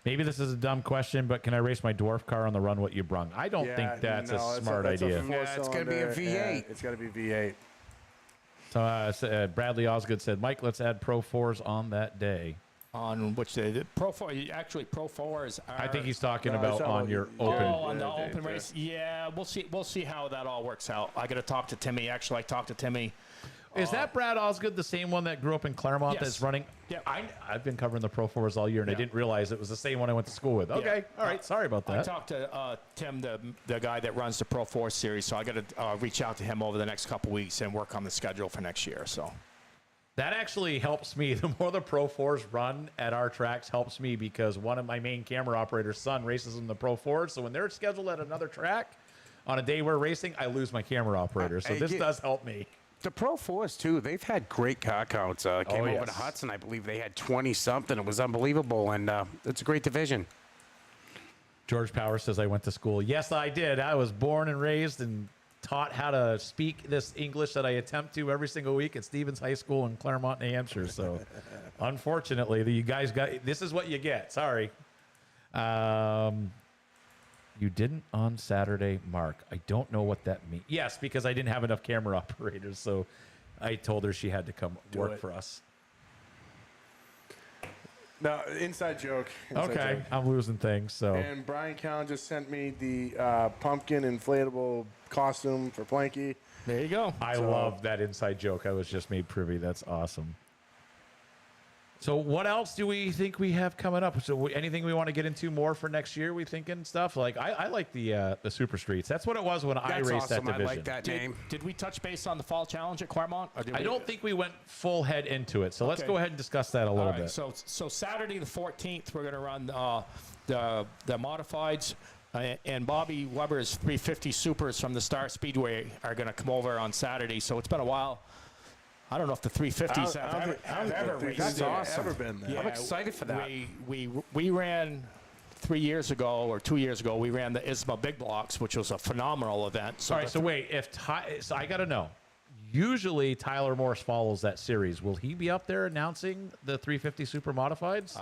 maybe this is a dumb question, but can I race my dwarf car on the run what you brung? I don't think that's a smart idea. It's gonna be a V8. Yeah, it's got to be V8. So Bradley Osgood said, Mike, let's add Pro 4s on that day. on which day? The Pro 4, actually Pro 4s are... I think he's talking No, about it's not on what your you- open. Oh, on the Yeah, open yeah. race? Yeah, we'll see how that all works out. I got to talk to Timmy. Actually, I talked to Timmy. Is that Brad Osgood the same one that grew up in Claremont Yes. that's running? Yeah. I've been covering the Pro 4s all year, and I Yeah. didn't realize it was the same one I went to school with. Okay, all right, sorry about I that. talked to Tim, the guy that runs the Pro 4 series, so I got to reach out to him over the next couple weeks and work on the schedule for next year. So That actually helps me. The more the Pro 4s run at our tracks helps me because one of my main camera operators' son races in the Pro 4s. So when they're scheduled at another track on a day we're racing, I lose my camera operator. So this does help me. The Pro 4s, too, they've had great car counts. Came over yes. to Hudson, I believe they had 20-something. It was unbelievable, and it's a great division. George Power says, I went to school. Yes, I did. I was born and raised and taught how to speak this English that I attempt to every single week at Stevens High School in Claremont, New Hampshire. So unfortunately, you guys this is what you get. Sorry. You didn't on Saturday, Mark. I don't know what that means. Yes, because I didn't have enough camera operators, so I told her she had to come work it. for us. No, inside joke. Inside Okay, joke. I'm losing things. So And Brian Cowan just sent me the pumpkin inflatable costume for Planky. there you go. I love that inside joke. I was just made privy. That's awesome. So what else do we think we have coming up? So anything we want to get into more for next year? We thinking stuff like I like the Super Streets. That's what it was when I That's raced awesome. that I division. like that name. Did we touch base on the fall challenge at Claremont? Or did I we- don't think we went full head into it. So let's Okay. go ahead and discuss that a little All right, bit. so Saturday the 14th, we're going to run the modifieds, and Bobby Weber's 350 Supers from the Star Speedway are going to come over on Saturday. So it's been a while. I don't know if the 350s have ever raced. That's there. awesome. Ever been there? I'm excited for that. We ran 3 years ago or 2 years ago. We ran the ISMA Big Blocks, which was a phenomenal event. So All right. So wait, so I got to know. Usually Tyler Morse follows that series. Will he be up there announcing the 350 Super Modifieds?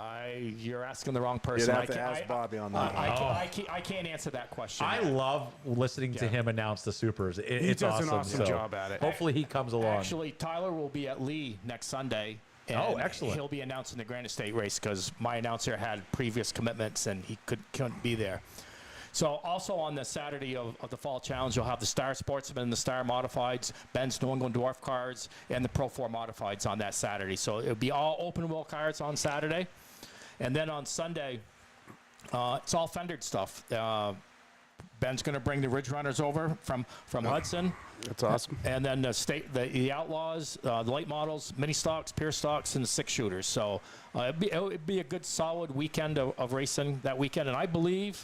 you're asking the wrong person. You'd have I to can't- ask Bobby on that. I can't answer that question. I love listening to Yeah. him announce the Supers. It's He does awesome. an awesome So job at it. Hopefully he comes along. Actually, Tyler will be at Lee next Sunday. And Oh, excellent. He'll be announcing the Granite State race because my announcer had previous commitments and he couldn't be there. So also on the Saturday of the Fall Challenge, you'll have the Star Sportsman, the Star Modifieds, Ben's New England Dwarf cars, and the Pro 4 Modifieds on that Saturday. So it'll be all open wheel cars on Saturday. And then on Sunday, it's all fendered stuff. Ben's going to bring the Ridge Runners over from Hudson. That's awesome. And then the Outlaws, the late models, mini stocks, pure stocks, and the 6-shooters. So it'd be a good solid weekend of racing that weekend. And I believe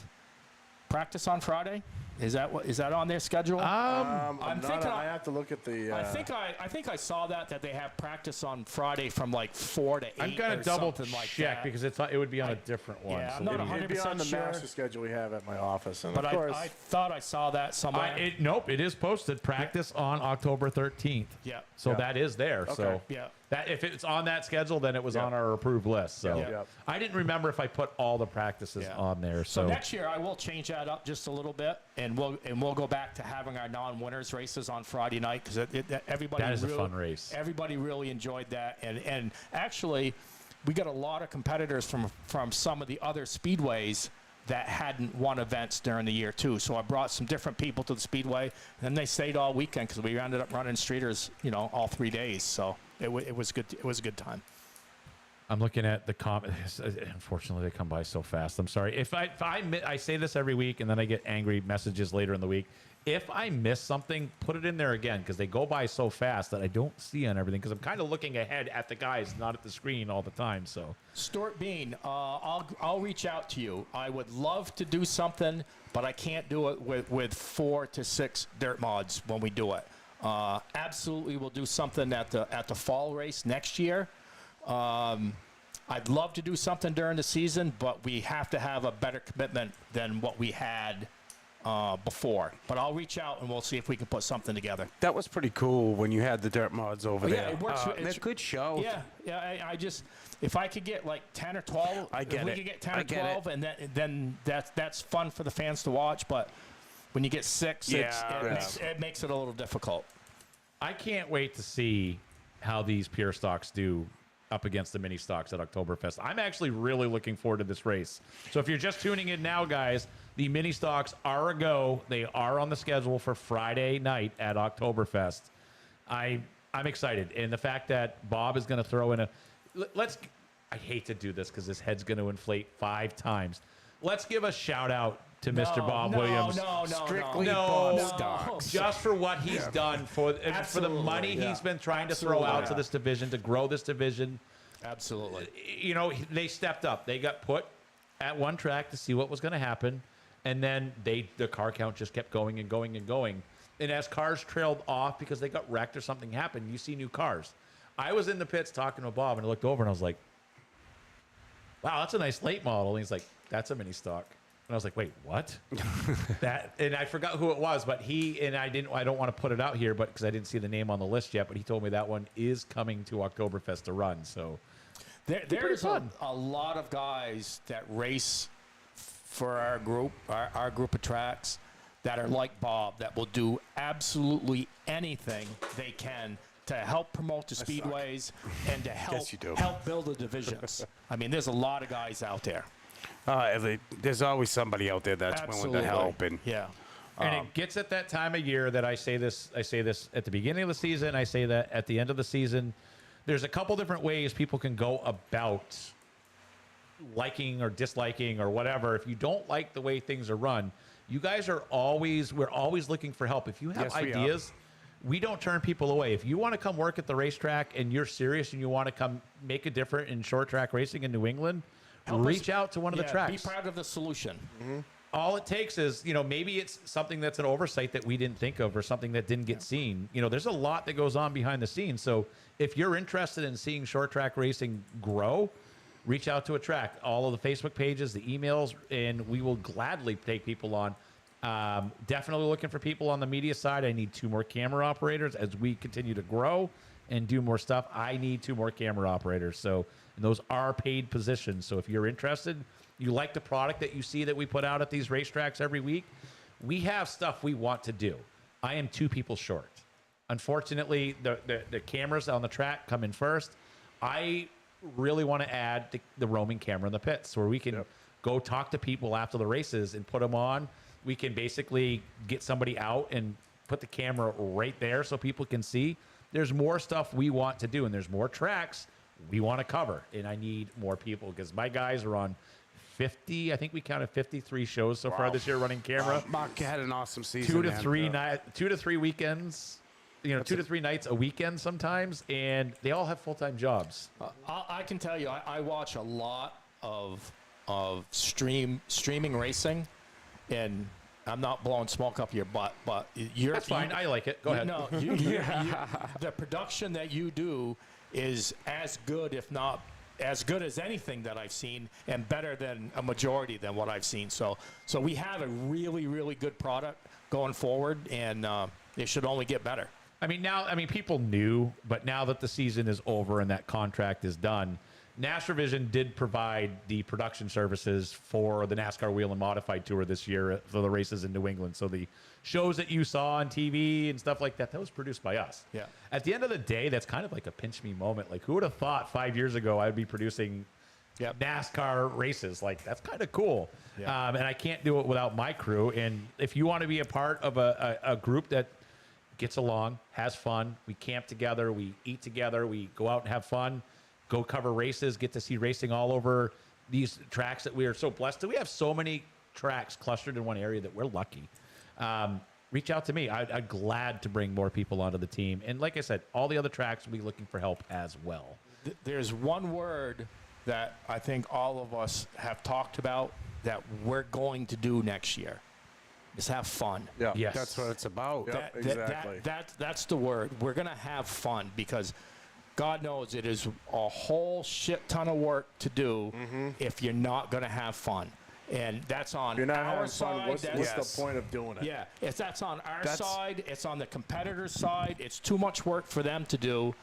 practice on Friday. Is that on their schedule? I'm I'm not, thinking I have to look at the. I think I saw that they have practice on Friday from like 4 to 8. I'm gonna or double something like check that. because it would be on a different one. yeah, so I'm not maybe- 100% It'd be on the sure. master schedule we have at my office, and But of course, I thought I saw that somewhere. Nope, it is posted. Practice on October 13th. Yeah. So Yeah. that is there. So Okay. Yeah. that if it's on that schedule, then it was Yeah. on our approved list. So Yeah. Yeah. I didn't remember if I put all the practices Yeah. on there. So So, next year I will change that up just a little bit, and we'll go back to having our non-winners races on Friday night because everybody That is a really, fun race. Everybody really enjoyed that, and actually we got a lot of competitors from some of the other speedways that hadn't won events during the year too. So I brought some different people to the speedway, and they stayed all weekend because we ended up running streeters, all 3 days. So it was good. It was a good time. I'm looking at the comments. Unfortunately, they come by so fast. I'm sorry. If I say this every week, and then I get angry messages later in the week. If I miss something, put it in there again because they go by so fast that I don't see on everything because I'm kind of looking ahead at the guys, not at the screen all the time. So Stuart Bean, I'll reach out to you. I would love to do something, but I can't do it with 4 to 6 dirt mods when we do it. Absolutely, we'll do something at the fall race next year. I'd love to do something during the season, but we have to have a better commitment than what we had before. But I'll reach out and we'll see if we can put something together. That was pretty cool when you had the dirt mods over Yeah, there. it works. It's a good show. Yeah. I just, if I could get like 10 or 12, I get if we it. could get 10 I or get 12, and then that's fun for the fans to watch. But when you get 6, it makes it a little difficult. I can't wait to see how these pure stocks do up against the mini stocks at Oktoberfest. I'm actually really looking forward to this race. So if you're just tuning in now, guys, the mini stocks are a go. They are on the schedule for Friday night at Oktoberfest. I'm excited. And the fact that Bob is going to throw in I hate to do this because his head's going to inflate 5 times. Let's give a shout out to Mr. Bob Williams. Strictly No, Bob no. stocks. Just for what he's done for the Absolutely. money he's been trying to throw out to this division, to grow this division. Absolutely. They stepped up. They got put at one track to see what was going to happen, and then the car count just kept going and going and going. And as cars trailed off because they got wrecked or something happened, you see new cars. I was in the pits talking to Bob, and I looked over and I was like, "Wow, that's a nice late model." And he's like, "That's a mini stock." And I was like, "Wait, what?" And I forgot who it was, but I don't want to put it out here, but because I didn't see the name on the list yet, but he told me that one is coming to Oktoberfest to run. So There's a lot of guys that race for our group, our group of tracks, that are like Bob, that will do absolutely anything they can to help promote the speedways and to help build the divisions. I mean, there's a lot of guys out there. There's always somebody out there that's willing to help. And yeah. And it gets at that time of year that I say this at the beginning of the season. I say that at the end of the season. There's a couple different ways people can go about liking or disliking or whatever. If you don't like the way things are run, you guys we're always looking for help. If you have ideas, we don't turn people away. If you want to come work at the racetrack and you're serious and you want to come make a difference in short track racing in New England, reach out to one of the tracks. Be part of the solution. Mm-hmm. All it takes is, maybe it's something that's an oversight that we didn't think of or something that didn't get seen. There's a lot that goes on behind the scenes. So if you're interested in seeing short track racing grow, reach out to a track. All of the Facebook pages, the emails, and we will gladly take people on. Definitely looking for people on the media side. I need 2 more camera operators as we continue to grow and do more stuff. I need 2 more camera operators. So and those are paid positions. So if you're interested, you like the product that you see that we put out at these racetracks every week, we have stuff we want to do. I am 2 people short. Unfortunately, the cameras on the track come in first. I really want to add the roaming camera in the pits where we can go talk to people after the races and put them on. We can basically get somebody out and put the camera right there so people can see. There's more stuff we want to do, and there's more tracks we want to cover. And I need more people because my guys are on 50. I think we counted 53 shows so far this year running camera. Mark had an awesome season. 2 to 3 weekends. 2 to 3 nights a weekend sometimes, and they all have full-time jobs. I can tell you, I watch a lot of streaming racing, and I'm not blowing smoke up your butt, but you're That's fine. I like it. Go ahead. No, the production that you do is as good, if not as good as anything that I've seen, and better than a majority than what I've seen. So we have a really, really good product going forward, and it should only get better. I mean, people knew, but now that the season is over and that contract is done, NASCAR Vision did provide the production services for the NASCAR Wheel and Modified Tour this year for the races in New England. So the shows that you saw on TV and stuff like that, that was produced by us. Yeah. At the end of the day, that's kind of like a pinch me moment. Like, who would have thought 5 years ago I'd be producing NASCAR races? Like, that's kind of cool. Yeah. And I can't do it without my crew. And if you want to be a part of a group that gets along, has fun, we camp together, we eat together, we go out and have fun, go cover races, get to see racing all over these tracks that we are so blessed to. We have so many tracks clustered in one area that we're lucky. Reach out to me. I'm glad to bring more people onto the team. And like I said, all the other tracks will be looking for help as well. There's one word that I think all of us have talked about that we're going to do next year. Is have fun. Yeah. Yes. That's what it's about. Yep, exactly. That's the word. We're going to have fun because God knows it is a whole shit ton of work to do if you're not going to have fun. And that's on If you're not our having side. fun, what's that's- the point of doing it? Yeah, that's on our side. It's on the competitor's side. It's too much work for them to do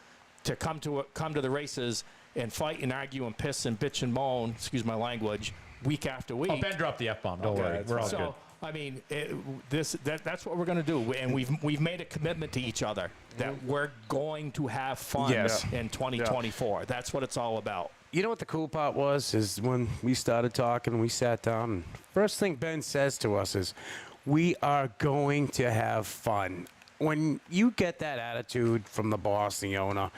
to come to the races and fight and argue and piss and bitch and moan, excuse my language, week after week. Oh, Ben dropped the F-bomb. Don't worry. We're all good. I mean, that's what we're going to do, and we've made a commitment to each other that we're going to have fun in 2024. That's what it's all about. You know what the cool part was is when we started talking, we sat down, and first thing Ben says to us is, we are going to have fun. When you get that attitude from the boss, the owner,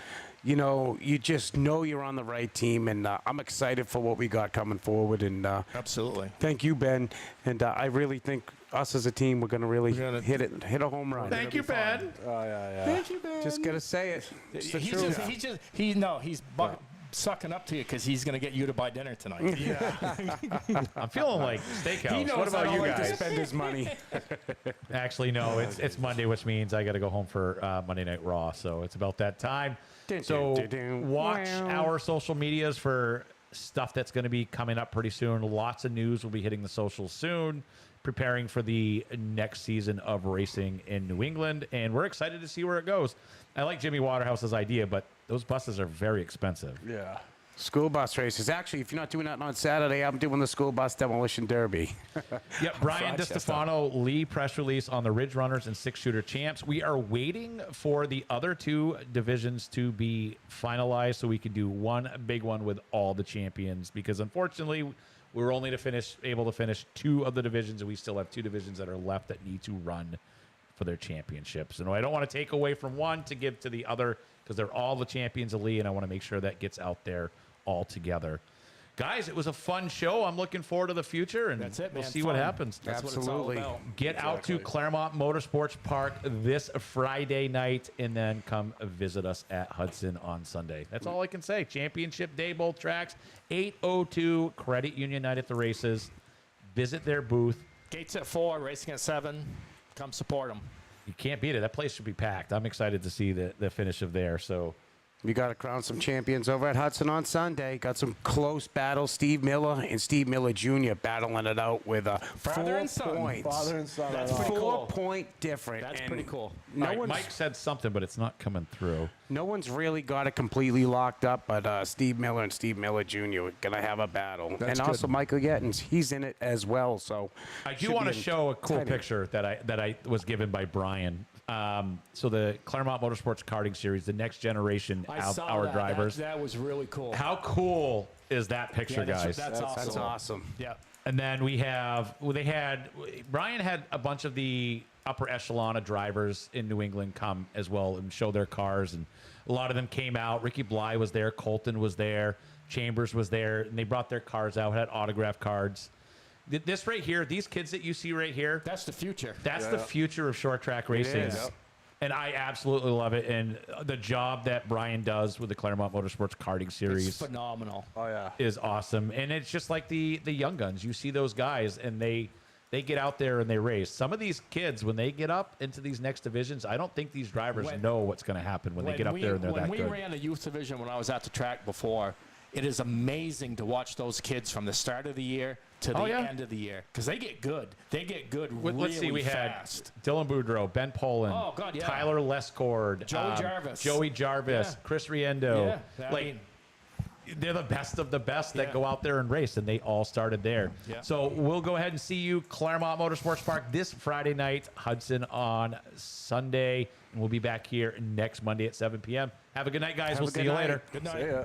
you know, you just know you're on the right team, and I'm excited for what we got coming forward. And Absolutely. thank you, Ben. And I really think us as a team, we're going to really hit a home run. Thank you, Ben. Oh, yeah. Thank you, Ben. Just got to say it. It's the He's truth. he's sucking up to you because he's going to get you to buy dinner tonight. I'm feeling like steakhouse. He knows What about I you like to guys? Spend his money. Actually, no. It's Monday, which means I got to go home for Monday Night Raw. So it's about that time. So watch our social medias for stuff that's going to be coming up pretty soon. Lots of news will be hitting the socials soon, preparing for the next season of racing in New England. And we're excited to see where it goes. I like Jimmy Waterhouse's idea, but those buses are very expensive. Yeah. School bus races. Actually, if you're not doing that on Saturday, I'm doing the school bus demolition derby. Yep, Brian DiStefano, lead press release on the Ridge Runners and six-shooter champs. We are waiting for the other two divisions to be finalized so we can do one big one with all the champions, because unfortunately we were only able to finish two of the divisions, and we still have two divisions that are left that need to run for their championships. And I don't want to take away from one to give to the other, because they're all the champions of Lee, and I want to make sure that gets out there all together. Guys, it was a fun show. I'm looking forward to the future, and That's it, man. we'll see Fun. what happens. That's Absolutely. what it's all about. Get out to Claremont Motorsports Park this Friday night, and then come visit us at Hudson on Sunday. That's all I can say. Championship Day, both tracks. 8:02 Credit Union night at the races. Visit their booth. Gates at 4, racing at 7. Come support them. You can't beat it. That place should be packed. I'm excited to see the finish of there. So We got to crown some champions over at Hudson on Sunday. Got some close battles. Steve Miller and Steve Miller Jr. battling it out with Father and son. 4 points. Father and son. That's I know. pretty cool. 4-point different. That's and pretty cool. No All right, one's, Mike said something, but it's not coming through. no one's really got it completely locked up, but Steve Miller and Steve Miller Jr. are going to have a battle. That's and also good. Michael Yettins, he's in it as well. So I do should want to be show a cool exciting. picture that I was given by Brian. So the Claremont Motorsports Karting Series, the next generation I of saw our that. drivers. That was really cool. How cool is that picture, Yeah, guys? that's awesome. That's awesome. Yeah. And then Brian had a bunch of the upper echelon of drivers in New England come as well and show their cars, and a lot of them came out. Ricky Bly was there, Colton was there, Chambers was there, and they brought their cars out, had autograph cards. This right here, these kids that you see right here, That's the future. that's the future of short track racing. is. Yep. And I absolutely love it. And the job that Brian does with the Claremont Motorsports Karting It's Series phenomenal. Oh, yeah. is awesome. And it's just like the young guns. You see those guys, and they they get out there and they race. Some of these kids, when they get up into these next divisions, I don't think these drivers know what's going to happen when they get up there and they're that good. When we ran the youth division when I was at the track before, it is amazing to watch those kids from the start of the year to the end of the year because they get good. They get good really Let's see, we fast. had Dylan Boudreau, Ben Poland, Tyler Lescord, Joey Jarvis, Chris Riendo. Yeah, they're the best of the best that go out there and race, and they all started there. Yeah. So we'll go ahead and see you, Claremont Motorsports Park, this Friday night, Hudson on Sunday, and we'll be back here next Monday at 7 p.m. Have a good night, guys. We'll see you later. Good night. See ya.